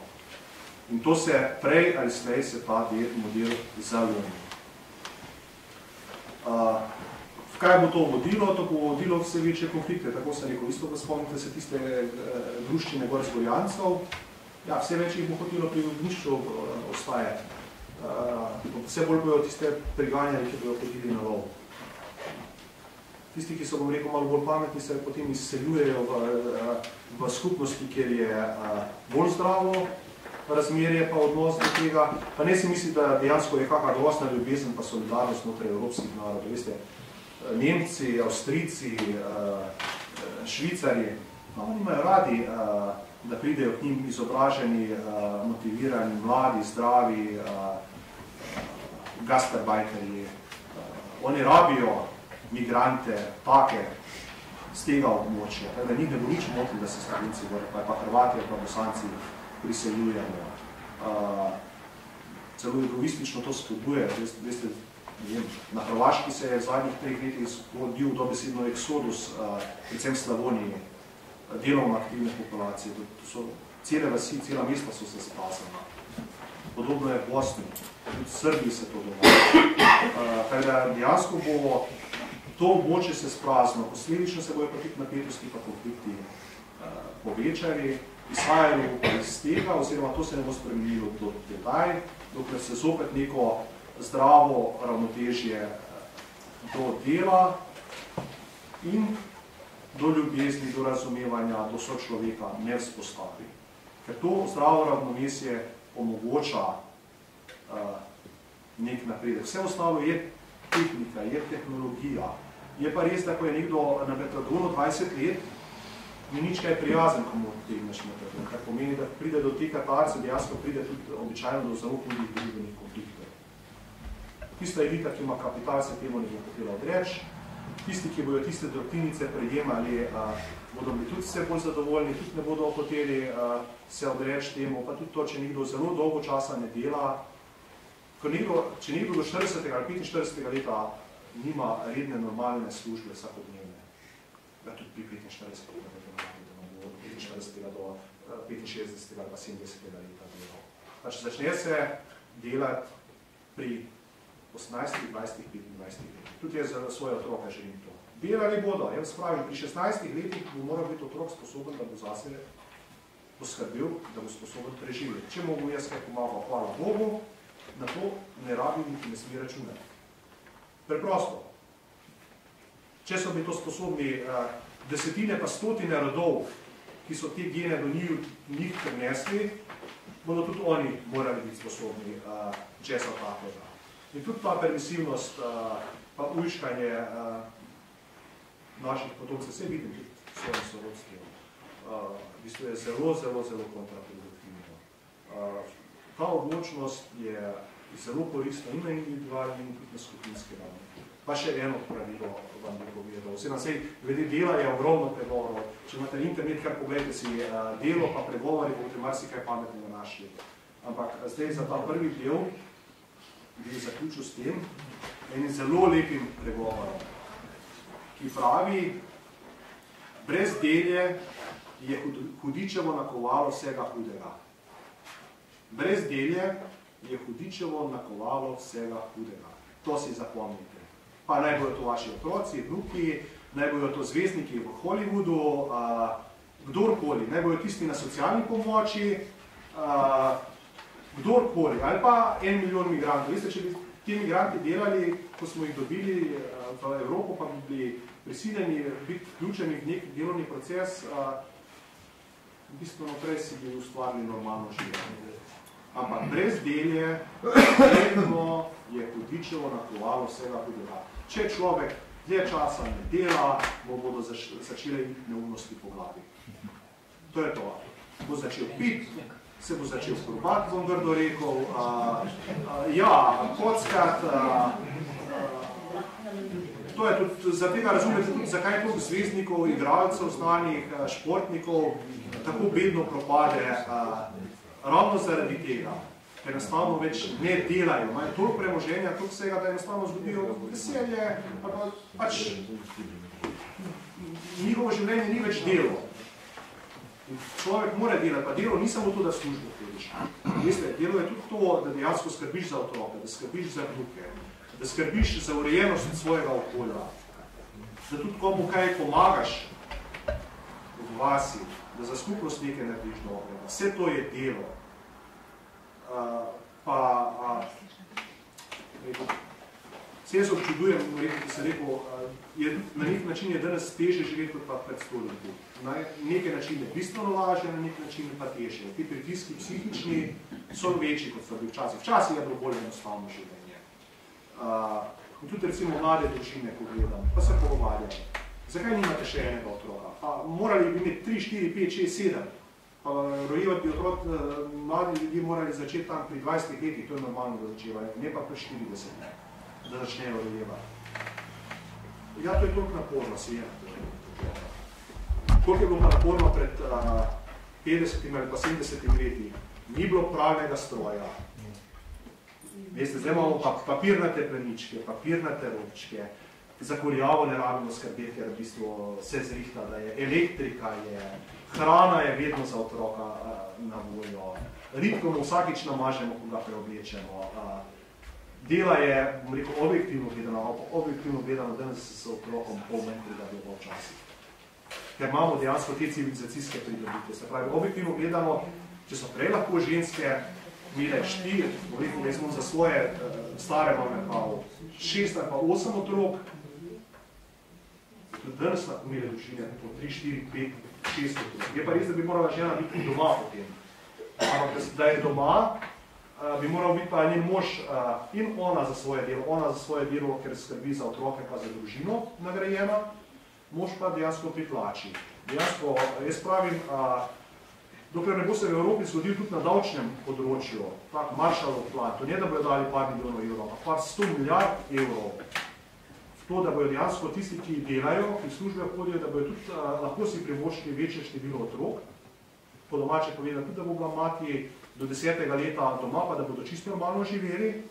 In to se prej ali slej se ta model zalomi. V kaj bo to vodilo? To bo vodilo vse večje konflikte, tako se rekel. Isto, da spomnite se tiste druščine Gorsko-Gorjancev. Ja, vse več jih bo hotelo pri ognišču ostajati. Vse bolj bojo tiste priganjali, ki bojo hodili na lov. Tisti, ki so, bom rekel, malo bolj pametni, se potem izseljujejo v skupnosti, kjer je bolj zdravo razmerje pa odnos do tega. Pa ne si misli, da dejansko je kakšna dostna ljubezen pa solidarnost znotraj evropskih narodov. Veste, Nemci, Avstrijci, Švicarji, oni imajo radi, da pridejo k njim izobraženi, motivirani, mladi, zdravi, gastarbajterji. Oni rabijo migrante, take, z tega območja. Da njih ne bo nič motili, da se Slovenci, pa Hrvati, pa Bosanci priseljujemo. Celo egoistično to spodbuje. Veste, na Hrvaški se je v zadnjih 3 letih zgodil dobesedno eksodus, predvsem Slavoniji, delovno aktivne populacije. Cele vasi, cela mesta so se spasala. Podobno je v Bosni, tudi v Srbiji se to dogaja. Kaj da dejansko bo to območje se sprazno, posledično se bojo pa tudi napetosti pa konflikti povečali, izhajali pa iz tega, oziroma to se ne bo spremenilo do tedaj, dokler se zopet neko zdravo ravnotežje do dela in do ljubezni, do razumevanja, do sočloveka ne vzpostavi. Ker to zdravo ravnovesje omogoča nek napredek. Vse ostalo je tehnika, je tehnologija. Je pa res, da ko je nekdo na metadonu 20 let, ni nič kaj prijazen, komu tegneš metadon. Kar pomeni, da pride do te katarce, dejansko pride tudi običajno do zelo hudih družbenih konfliktov. Tista elita, ki ima kapital, se temu ne bo hotela odreči. Tisti, ki bojo tiste drobtinice prejemali, bodo bili tudi vse bolj zadovoljni, tudi ne bodo hoteli se odreči temu, pa tudi to, če nekdo zelo dolgo časa ne dela. Če nekdo do 40. ali 45. leta nima redne, normalne službe vsakodnevne, da tudi pri 45. do 65. ali pa 70. leta delal. Znači, začne se delati pri 18, 20, 25 letih. Tudi jaz za svoje otroke želim to. Delali bodo, jaz pravim, pri 16 letih bo moral biti otrok sposoben, da bo zase poskrbel, da bo sposoben preživeti. Če mogo jaz kaj pomagal, hvala Bogu, na to ne rabim niti ne sme računati. Preprosto. Če so bi to sposobni desetine pa stotine rodov, ki so te gene do njih prinesli, bodo tudi oni morali biti sposobni česa takega. In tudi ta permisivnost, pa ujškanje naših potomcev, vse vidim tudi svojim sorodstvom, v bistvu je zelo, zelo, zelo kontraproduktivno. Ta odločnost je zelo koristna in na individualni in tudi na skupinski ravni. Pa še eno pravilo vam bi povedal. Vse na sej, glede dela je ogromno pregovorov. Če imate internet, kar pogledajte si delo, pa pregovori, boste marsikaj pametnega našli. Ampak zdaj za ta prvi del bi zaključil s tem enim zelo lepim pregovorom, ki pravi, brezdelje je hudičevo nakovalo vsega hudega. Brezdelje je hudičevo nakovalo vsega hudega. To si zapomnite. Pa naj bojo to vaši otroci, vnuki, naj bojo to zvezdniki v Hollywoodu, kdorkoli, naj bojo tisti na socialni pomoči, kdorkoli, ali pa 1 milijon migrantov. Veste, če bi ti migranti delali, ko smo jih dobili v Evropo, pa bi bili prisiljeni biti vključeni v nek delovni proces, v bistvu naprej si bi ustvarili normalno življenje. Ampak brezdelje vedno je hudičevo nakovalo vsega hudega. Če človek dlje časa ne dela, bodo začele neumnosti po glavi. To je to. Bo začel piti, se bo začel skrubati, bom grdo rekel, kockat. To je tudi, za tega razumete tudi, zakaj toliko zvezdnikov, igralcev, znanih, športnikov tako bedno propade, ravno zaradi tega, ker enostavno več ne delajo, imajo toliko premoženja, toliko vsega, da enostavno zgubijo veselje, pač njihovo življenje ni več delo. Človek mora delati, pa delo ni samo to, da službo hodiš. Veste, delo je tudi to, da dejansko skrbiš za otroke, da skrbiš za vnuke, da skrbiš za urejenost svojega okolja, da tudi komu kaj pomagaš v vasi, da za skupnost nekaj narediš dobrega. Vse to je delo. Vse jaz občudujem, ki se rekel, na nek način je danes težje živeti kot pa pred 100 leti. Na nekaj način je bistveno lažje, na nek način je pa težje. Ti pritiski psihični so večji, kot so bili včasih. Včasih je bilo bolj enostavno življenje. In tudi recimo mlade družine, ko gledam, pa se pogovarjam. Zakaj nimate še enega otroka? Pa morali bi imeti 3, 4, 5, 6, 7. Pa rojevati otrok, mladi ljudi morali začeti tam pri 20 letih, to je normalno, da začevajo, ne pa pri 40, da začnejo rojevati. Ja, to je toliko naporno, si je. Koliko je bilo pa naporno pred 50 ali pa 70 leti? Ni bilo pravnega stroja. Veste, zdaj imamo papirnate pleničke, papirnate robčke, za kurjavo ne rabimo skrbeti, ker v bistvu se zrihta, da je elektrika, hrana je vedno za otroka na voljo, ritko mu vsakič namažemo, ko ga preoblečemo. Dela je, bom rekel, objektivno gledano, danes s otrokom pol manj pridobilo včasih. Ker imamo dejansko te civilizacijske pridobitve. Se pravi, objektivno gledano, če so prej lahko ženske imele 4, bom rekel, jaz imam za svoje stare mame pa 6 ali pa 8 otrok, tudi danes lahko imele družine po 3, 4, 5, 6 otrok. Je pa res, da bi morala žena biti doma potem. Ampak da je doma, bi moral biti pa njen mož in ona za svoje delo, ker skrbi za otroke pa za družino nagrajena, mož pa dejansko pri plači. Dejansko, jaz pravim, dokler ne bo se v Evropi zgodil tudi na davčnem področju, tak Marshallov plan, to ne da bojo dali par milijonov evrov, ampak par 100 milijard evrov, to, da bojo dejansko tisti, ki delajo, ki službe hodijo, da bojo tudi lahko si privoščili večje število otrok, po domače povedati, tudi da bo bila mati do 10. leta doma, pa da bodo čisto normalno živeli,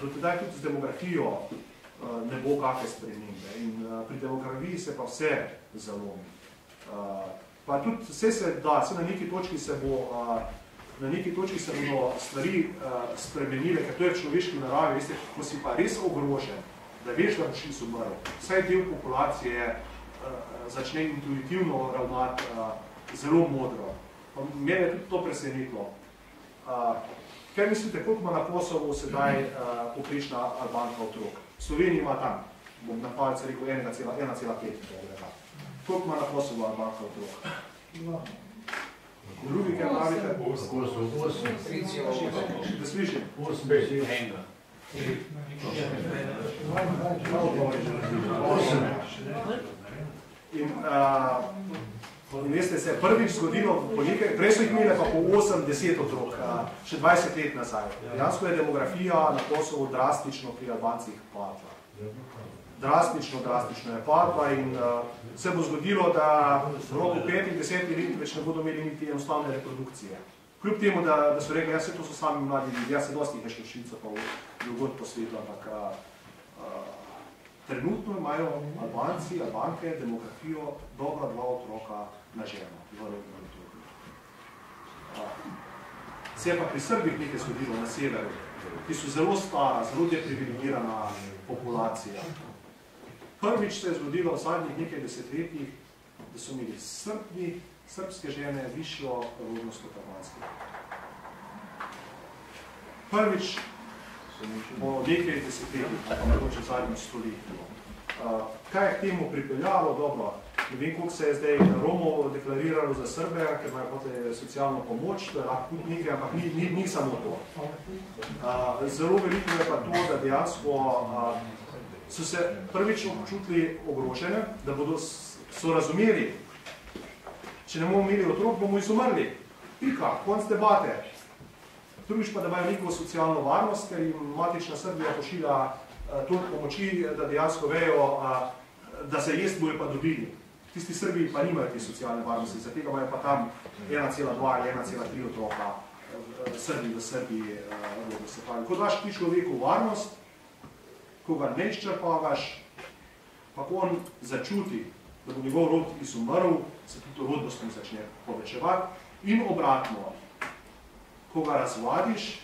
do tedaj tudi z demografijo ne bo kakve spremembe. In pri demografiji se pa vse zalomi. Pa tudi vse se da, vse na neki točki se bodo stvari spremenile, ker to je v človeški naravi, veste, ko si pa res ogrožen, da veš, da boš čisto umrl. Vsaj del populacije začne intuitivno ravnati zelo modro. Mene je tudi to presenetilo. Kaj mislite, koliko ima na Kosovu sedaj poprečna Albanka otrok? V Sloveniji ima tam, bom na palce rekel, 1,5. Koliko ima na Kosovu Albanka otrok? Drugi, kaj pravite? 8. Da slišim? 8. In veste, se je prvič zgodilo, prej so jih imeli pa po 8-10 otrok, še 20 let nazaj. Dejansko je demografija na Kosovu drastično pri Albancih padla. Drastično je padla in se bo zgodilo, da v roku 5-10 let več ne bodo imeli niti enostavne reprodukcije. Kljub temu, da so rekli, to so sami mladi ljudi, se dosti jih je šlo Švico pa drugod po svetu, ampak trenutno imajo Albanci, Albanke, demografijo dobra 2 otroka na ženo. Se je pa pri Srbih nekaj zgodilo na severu, ki so zelo stara, zelo deprivilegirana populacija. Prvič se je zgodilo v zadnjih nekaj desetletjih, da so imeli srbske žene višjo rodnost kot albanske. Prvič po nekaj desetletjih, pa mogoče v zadnjem stoletju. Kaj je k temu pripeljalo? Dobro, ne vem, koliko se je zdaj Romov deklariralo za Srbe, ker imajo potem socialno pomoč, to je lahko tudi nekaj, ampak ni samo to. Zelo veliko je pa to, da dejansko so se prvič občutili ogrožene, da so razumeli, če ne bomo imeli otrok, bomo izumrli. Pika, konc debate. Drugič pa, da imajo njihovo socialno varnost, ker jim matična Srbija pošilja toliko pomoči, da dejansko vejo, da se jest bojo pa dobili. Tisti Srbiji pa nimajo te socialne varnosti, za tega imajo pa tam 1,2 ali 1,3 otroka Srbiji v Srbiji. Se pravi, ko daš ti človeku varnost, ko ga ne izčrpavaš, pa ko on začuti, da bo njegov rod izumrl, se tudi rodnost mu začne povečevati. In obratno, ko ga razvadiš,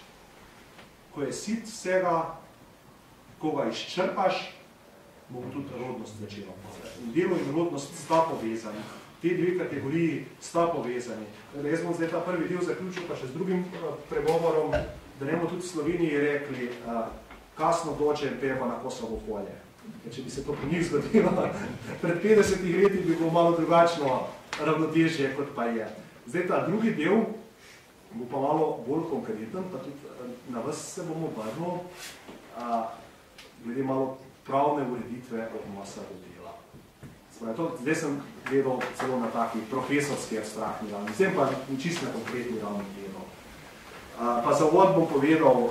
ko je sit vsega, ko ga izčrpaš, bo tudi rodnost začela. In delo in rodnost sta povezani. Te dve kategoriji sta povezani. Jaz bom zdaj ta prvi del zaključil pa še z drugim pregovorom, da ne bomo tudi v Sloveniji rekli, kasno doče in peva na Kosovo polje. Če bi se to po njih zgodilo, pred 50 leti bi bilo malo drugačno ravnotežje, kot pa je. Zdaj ta drugi del bo pa malo bolj konkreten, pa tudi na vas se bomo obrnil, glede malo pravne ureditve odnosa do dela. Zdaj sem gledal celo na taki profesorski abstraktni ravni, zdaj pa čisto na konkretni ravni gledal. Pa za uvod bom povedal,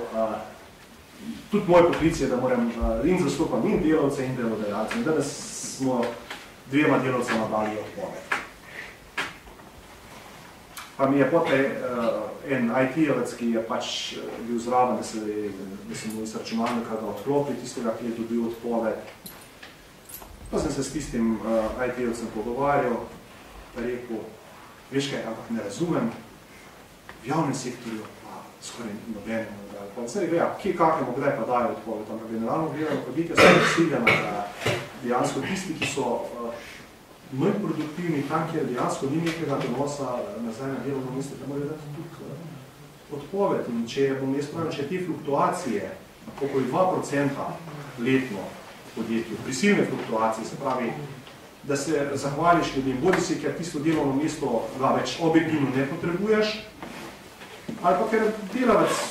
tudi moj poklic je, da moram in zastopam in delavce in delodajalce. In danes smo dvema delavcama dali odpoved. Pa mi je potem en IT-jevec, ki je pač bil zraven, da sem mu iz računalnika ga odklopil, tistega, ki je dobil odpoved. Pa sem se s tistim IT-jevcem pogovarjal, pa rekel, veš kaj, ampak ne razumem, v javnem sektorju pa skoraj nobenemu. Pa sem rekel, kakemu kdaj pa dajo odpoved, ampak generalno gledano podjetja so prisiljena, da dejansko tisti, ki so manj produktivni, tam, kjer dejansko ni nekega donosa nazaj na delovno mesto, da morajo dati tudi odpoved. In če bom jaz pravil, če te fluktuacije, okoli 2% letno v podjetju, prisilne fluktuacije, se pravi, da se zahvališ ljudem, bodi si, ker tisto delovno mesto ga več objektivno ne potrebuješ, ali pa ker delavec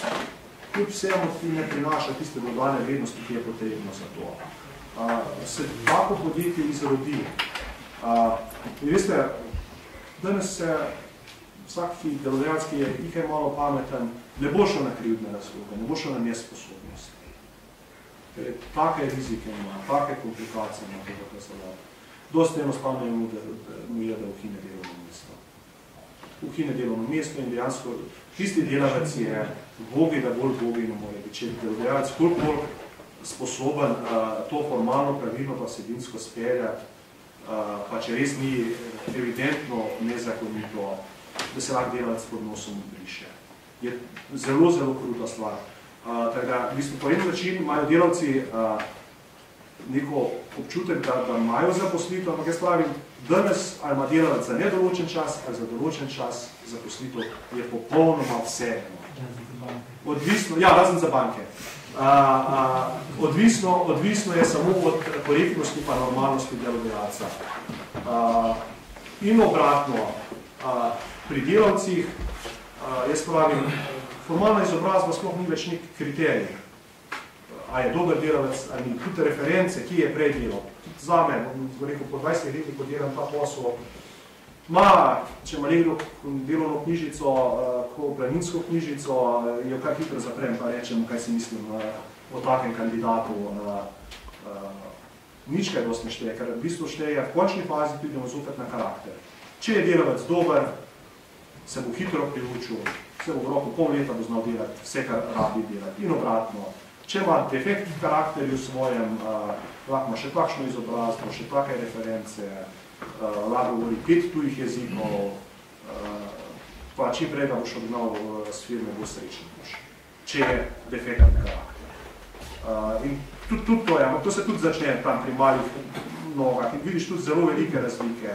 kljub vsemu ti ne prinaša tiste dodane vrednosti, ki je potrebno za to. Se tako podjetje izrodi. In veste, danes se vsak delodajalec, ki je nekaj malo pameten, ne bo šel na krivdne razloge, ne bo šel na nesposobnost. Ker je take rizike ima, take komplikacije ima tega, kar se da. Dosti enostavno je, da ukine delovno mesto. Ukine delovno mesto in dejansko tisti delavec je bogi, da bolj bogi ne more biti. Če je delodajalec koliko bolj sposoben to formalno pravilno pa vsebinsko speljati, pa če res ni evidentno nezakonito, da se lahko delavec pod nosom briše. Je zelo, zelo kruta stvar. Tako da, v bistvu, po en način imajo delavci neko občutek, da imajo zaposlitev, ampak jaz pravim, danes ali ima delavec za nedoločen čas ali za določen čas zaposlitev, je popolnoma vse. Odvisno, ja, razen za banke. Odvisno je samo od korektnosti pa normalnosti delodajalca. In obratno, pri delavcih, jaz pravim, formalna izobrazba sploh ni več nek kriterij. A je dober delavec, ali ni tudi reference, ki je prej delal. Zame, rekel, po 20 letih, ko delam ta posel, če ima nekdo delovno knjižico, planinsko knjižico, jo kar hitro zaprem, pa rečem, kaj si mislim o takem kandidatu. Nič kaj dosti ne šteje, ker v bistvu šteje, v končni fazi pridemo zopet na karakter. Če je delavec dober, se bo hitro priučil, vse v roku pol leta bo znal delati vse, kar rabi delati. In obratno, če ima defekt v karakterju svojem, lahko ima še takšno izobrazbo, še take reference, lahko govori 5 tujih jezikov, pa čim prej da boš odgnal s firme, bo srečen boš, če je defektni karakter. In tudi to je, ampak to se tudi začne tam pri malih nogah in vidiš tudi zelo velike razlike.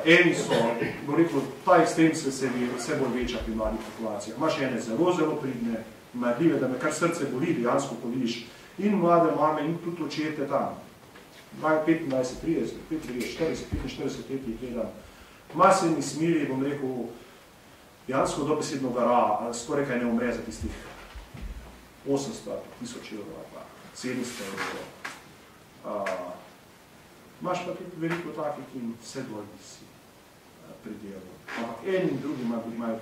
Eni so, bom rekel, ta ekstrem se vse bolj veča pri mladih populacijah. Imaš ene zelo, zelo pridne, marljive, da me kar srce boli, dejansko ko vidiš in mlade mame in tudi očete tam. 25, 30, 35, 40, 45 let jih gledam. Maseni smili, bom rekel, dejansko dobesedno gara, skoraj kaj ne umre za tistih 800, 1000 evrov, 700 evrov. Imaš pa tudi veliko takih, ki vse dvojni si pri delu. Ampak eni in drugi imajo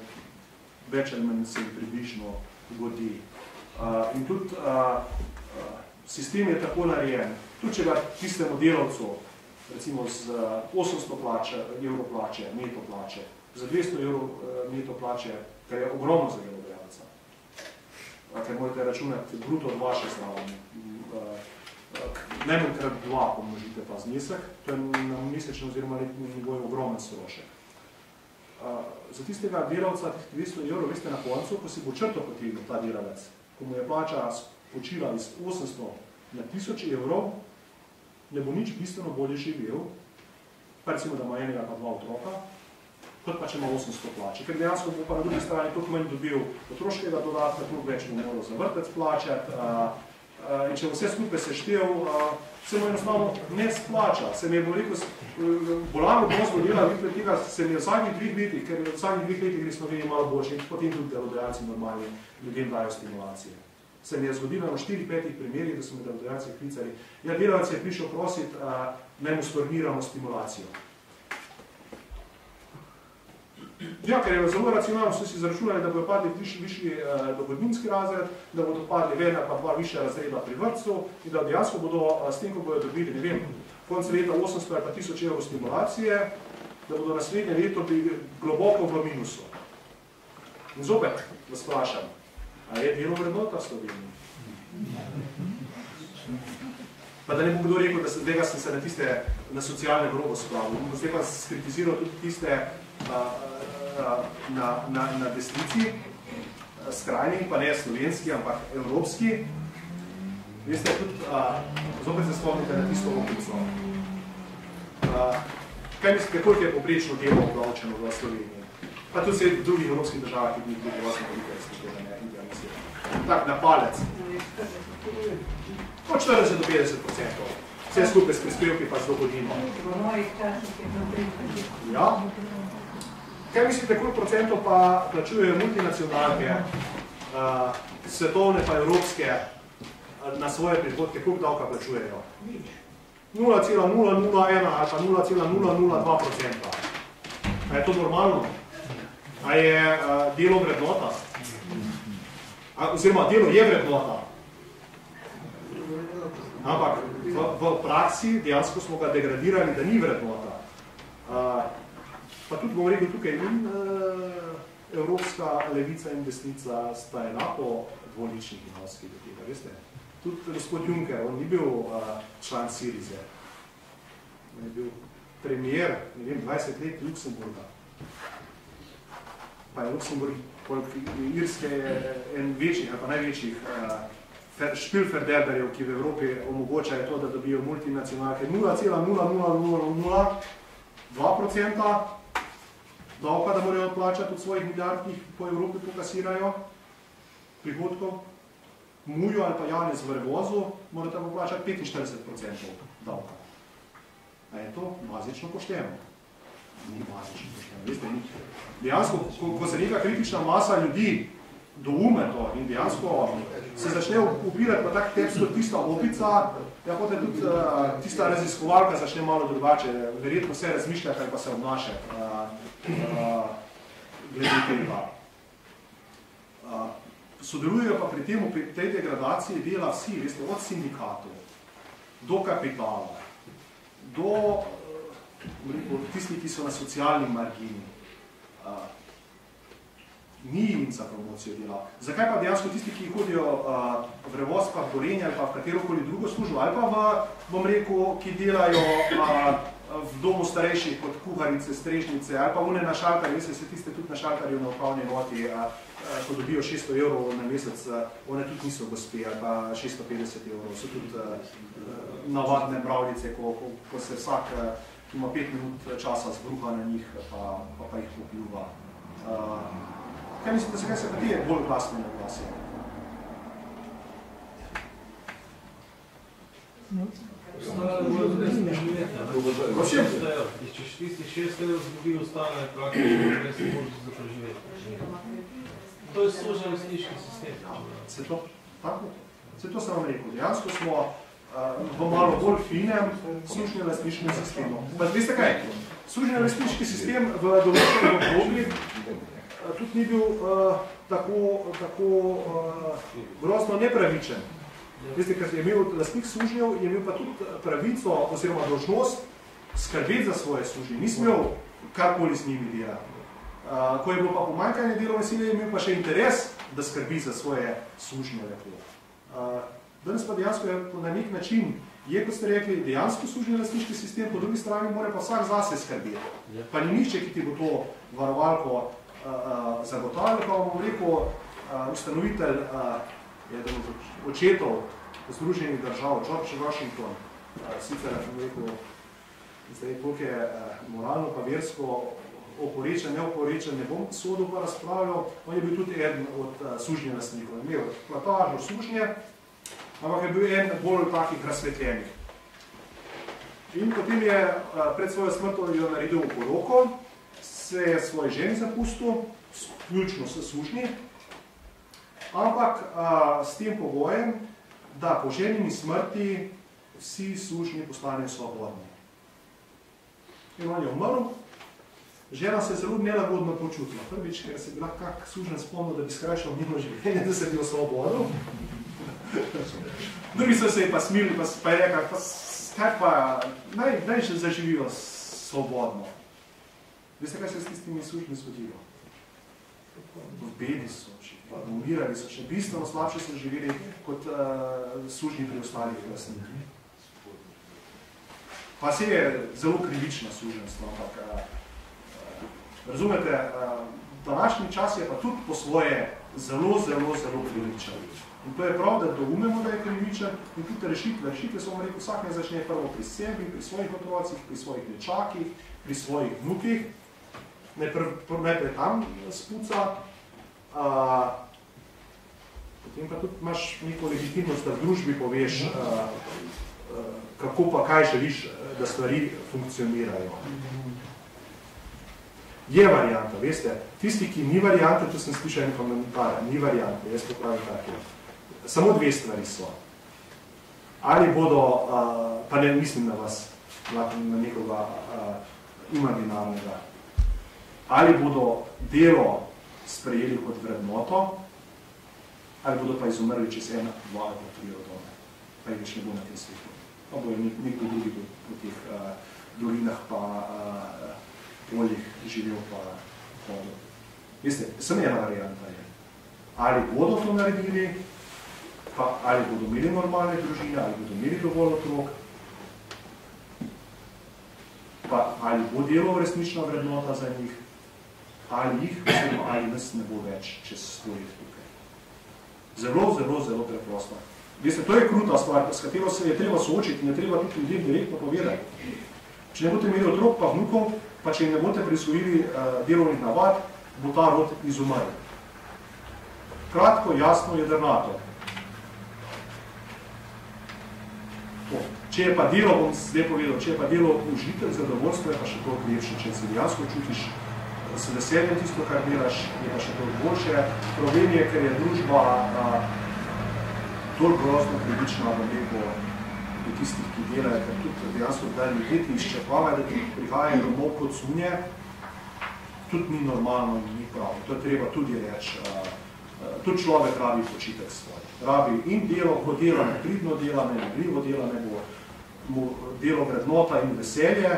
več ali manj se približno godi. In tudi sistem je tako narejen. Tudi če ga tistemu delavcu, recimo z 800 evrov plače, neto plače, za 200 evrov neto plače, kar je ogromno za delodajalca. Ker morate računati bruto od vaše strani. Najmanj krat 2 pomnožite ta znesek, to je na mesečnem oziroma letni nivoju ogromen strošek. Za tistega delavca, tih 200 evrov, veste na koncu, ko si bo črto potegnil ta delavec, ko mu je plača spočila iz 800 na 1000 evrov, ne bo nič bistveno bolje živel, pa recimo, da ima enega pa 2 otroka, kot pa če ima 800 plače. Ker dejansko bo pa na drugi strani toliko manj dobil otroškega dodatka, toliko več bo moral za vrtec plačati, in če bo vse skupaj seštel, se mu enostavno ne splača. Se mi je bolano odnosno dela, vidite tega, se mi je v zadnjih 2 letih, ker v zadnjih 2 letih gre Sloveniji malo boljše in potem tudi delodajalci normalni ljudem dajo stimulacije. Se mi je zgodilo na 4-5 primerih, da so me delodajalci klicali. Ja, delavec je prišel prositi, naj mu storniramo stimulacijo. Ja, ker je zelo racionalno, so si zaračunali, da bodo padli višji dohodninski razred, da bodo padli ena pa 2 višja razreda pri vrtcu in da dejansko bodo s tem, ko bodo dobili, ne vem, konc leta 800 ali pa 1000 evrov stimulacije, da bodo naslednje leto globoko v minusu. In zopet vas vprašam, a je delo vrednota v Sloveniji? Pa da ne bo kdo rekel, da zdaj sem se na socialne grobo spravil. Zdaj pa skritiziral tudi tiste na desnici, skrajni, pa ne slovenski, ampak evropski. Veste, tudi, zopet se spomnite na tisto opico. Kaj mislite, koliko je poprečno delo obdavčeno v Sloveniji? Pa tudi se v drugih evropskih državah, ki bi tudi vas nekaj ne tak, na palec. Od 40 do 50%. Vse skupaj s prispevki pa z dohodnino. Ja. Kaj mislite, koliko procentov pa plačujejo multinacionalke, svetovne pa evropske, na svoje prihodke, koliko davka plačujejo? 0,001 ali pa 0,002%. A je to normalno? A je delo vrednota? Oziroma, delo je vrednota. Ampak v praksi dejansko smo ga degradirali, da ni vrednota. Pa tudi bom rekel tukaj in evropska levica in desnica sta enako dvolični hinavski do tega, veste? Tudi gospod Juncker, on ni bil član Sirize. On je bil premier, ne vem, 20 let Luksemburga. Pa je Luksemburg, Irske je en večjih, ali pa največjih špilferderberjev, ki v Evropi omogočajo to, da dobijo multinacionalke 0,00002% davka, da morajo odplačati od svojih milijard, ki jih po Evropi pokasirajo prihodkov. Mujo ali pa Janez v Revozu morate poplačati 45% davka. A je to bazično pošteno? Ni bazično pošteno. Veste, dejansko, ko se neka kritična masa ljudi doume to in dejansko se začne upirati pa tak tekst kot tista opica, ja potem tudi tista raziskovalka začne malo drugače, verjetno se razmišlja, kaj pa se obnaše glede tega. Sodelujejo pa pri temu, pri tej degradaciji dela vsi, veste, od sindikatov do kapitala, do tistih, ki so na socialni margini. ni jim za promocijo dela. Zakaj pa dejansko tisti, ki hodijo v Revoz, pa v Gorenje ali pa v katerokoli drugo službo, ali pa bom rekel, ki delajo v domu starejših kot kuharice, strežnice, ali pa une na šaltarju, se tiste tudi na šaltarju na upravni enoti, ko dobijo 600 evrov na mesec, one tudi niso gospe, ali pa 650 evrov, so tudi navadne mravljice, ko se vsak ima 5 minut časa zbruha na njih, pa jih popljuva. Kaj mislite, zakaj se pa ti bolj glasni na glasi? Prosim? Če tisti 6 evrov zgubi, ostane praktično, da se možeš za preživeti. To je služen lastniški sistem. Se to? Tako? Se to sem vam rekel. Dejansko smo v malo bolj finem služnem lastniškem sistemu. Pa veste kaj? Služen lastniški sistem v določenem obdobju tudi ni bil tako grozno nepravičen. Veste, ker je imel lastnik služnjev, je imel pa tudi pravico oziroma dolžnost skrbeti za svoje služnje. Ni smel karkoli z njimi delati. Ko je bilo pa pomanjkanje delovne sile, je imel pa še interes, da skrbi za svoje služnje lepo. Danes pa dejansko je na nek način, kot ste rekli, dejansko služni lastniški sistem, po drugi strani mora pa vsak zase skrbeti. Pa ni nihče, ki ti bo to varovalko zagotavljal, pa bom rekel, ustanovitelj eden od očetov Združenih držav, George Washington, sicer rekel, zdaj, koliko je moralno pa versko oporečen, neoporečen, ne bom sodil pa razpravljal, on je bil tudi eden od sužnje lastnikov. Imel platažo sužnje, ampak je bil en bolj takih razsvetljenih. In potem je pred svojo smrtjo naredil poroko, se je svoji ženi zapustil, vključno s sužnji, ampak s tem pogojem, da po ženini smrti vsi sužnji postanejo svobodni. In on je umrl, žena se je zelo nelagodno počutila. Prvič, ker se je bila kak sužen spomnil, da bi skrajšal njeno življenje, da se je bil svobodil. Drugi so se je pa smili, pa je rekla, kaj pa, naj še zaživijo svobodno. Veste, kaj se je s tistimi sužnji zgodilo? V bedi so še, umirali so še, bistveno slabše so živeli kot sužnji pri ostalih lastnikih. Pa se je zelo krivično suženstvo, ampak razumete, današnji čas je pa tudi po svoje zelo krivičen. In to je prav, da doumemo, da je krivičen in tudi rešitve. Rešitve so vam rekel, vsak ne začne prvo pri sebi, pri svojih otrocih, pri svojih nečakih, pri svojih vnukih. Najprej tam spuca, potem pa tudi imaš neko legitimnost, da v družbi poveš, kako pa kaj želiš, da stvari funkcionirajo. Je varianta, veste, tisti, ki ni variante, to sem slišal en komentar, ni variante, jaz to pravim tako. Samo dve stvari so. Ali bodo, pa ne mislim na vas, na nekoga imaginarnega, ali bodo delo sprejeli kot vrednoto, ali bodo pa izumrli čez 1, 2 ali 3 rodove. Pa jih več ne bo na tem svetu. Pa bojo nekdo drugi v teh dolinah pa poljih živel pa hodil. Veste, samo ena varianta je. Ali bodo to naredili, pa ali bodo imeli normalne družine, ali bodo imeli dovolj otrok, pa ali bo delo resnična vrednota za njih, ali jih, ali nas ne bo več čez 100 let tukaj. Zelo preprosto. Veste, to je kruta stvar, s katero se je treba soočiti in je treba tudi ljudem direktno povedati. Če ne boste imeli otrok pa vnukov, pa če ne boste prisvojili delovnih navad, bo ta rod izumrl. Kratko, jasno, jedrnato. Če je pa delo, bom zdaj povedal, če je pa delo užitek, zadovoljstvo, je pa še toliko lepše, če se dejansko čutiš s veseljem tisto, kar delaš, je pa še toliko boljše. Problem je, ker je družba toliko grozno krivična, bom rekel, do tistih, ki delajo, ker tudi dejansko da ljudje ti izčrpavajo, da ti prihajajo domov kot sunje, tudi ni normalno in ni prav. To je treba tudi reči. Tudi človek rabi počitek svoj. Rabi in delo, ko dela ne pridno dela, ne negljivo dela, ne bo mu delo vrednota in veselje,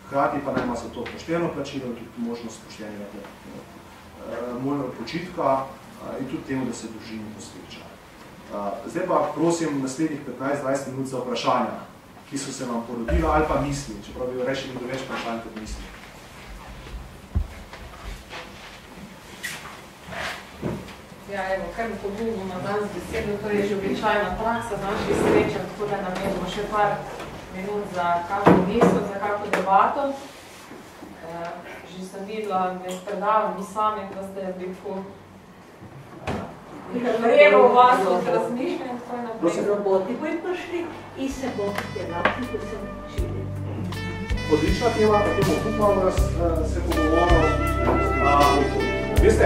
hkrati pa nema za to pošteno plačilo in tudi možnost poštenega mojega počitka in tudi temu, da se družini posveča. Zdaj pa prosim naslednjih 15-20 minut za vprašanja, ki so se vam porodila ali pa misli, čeprav bi rešili do več vprašanj kot misli. Ja, evo, kar mi pogubimo danes besedo, to je že običajna praksa naših srečanj, tako da namenimo še par minut za kakšno misel, za kakšno debato. Že sem videla med predavanji sami, da ste veliko vrelo v vas od razmišljanja in tako naprej. Roboti bojo prišli in se bo delati, ko se učili. Odlična tema, na temo upam, da se pogovoril. Veste,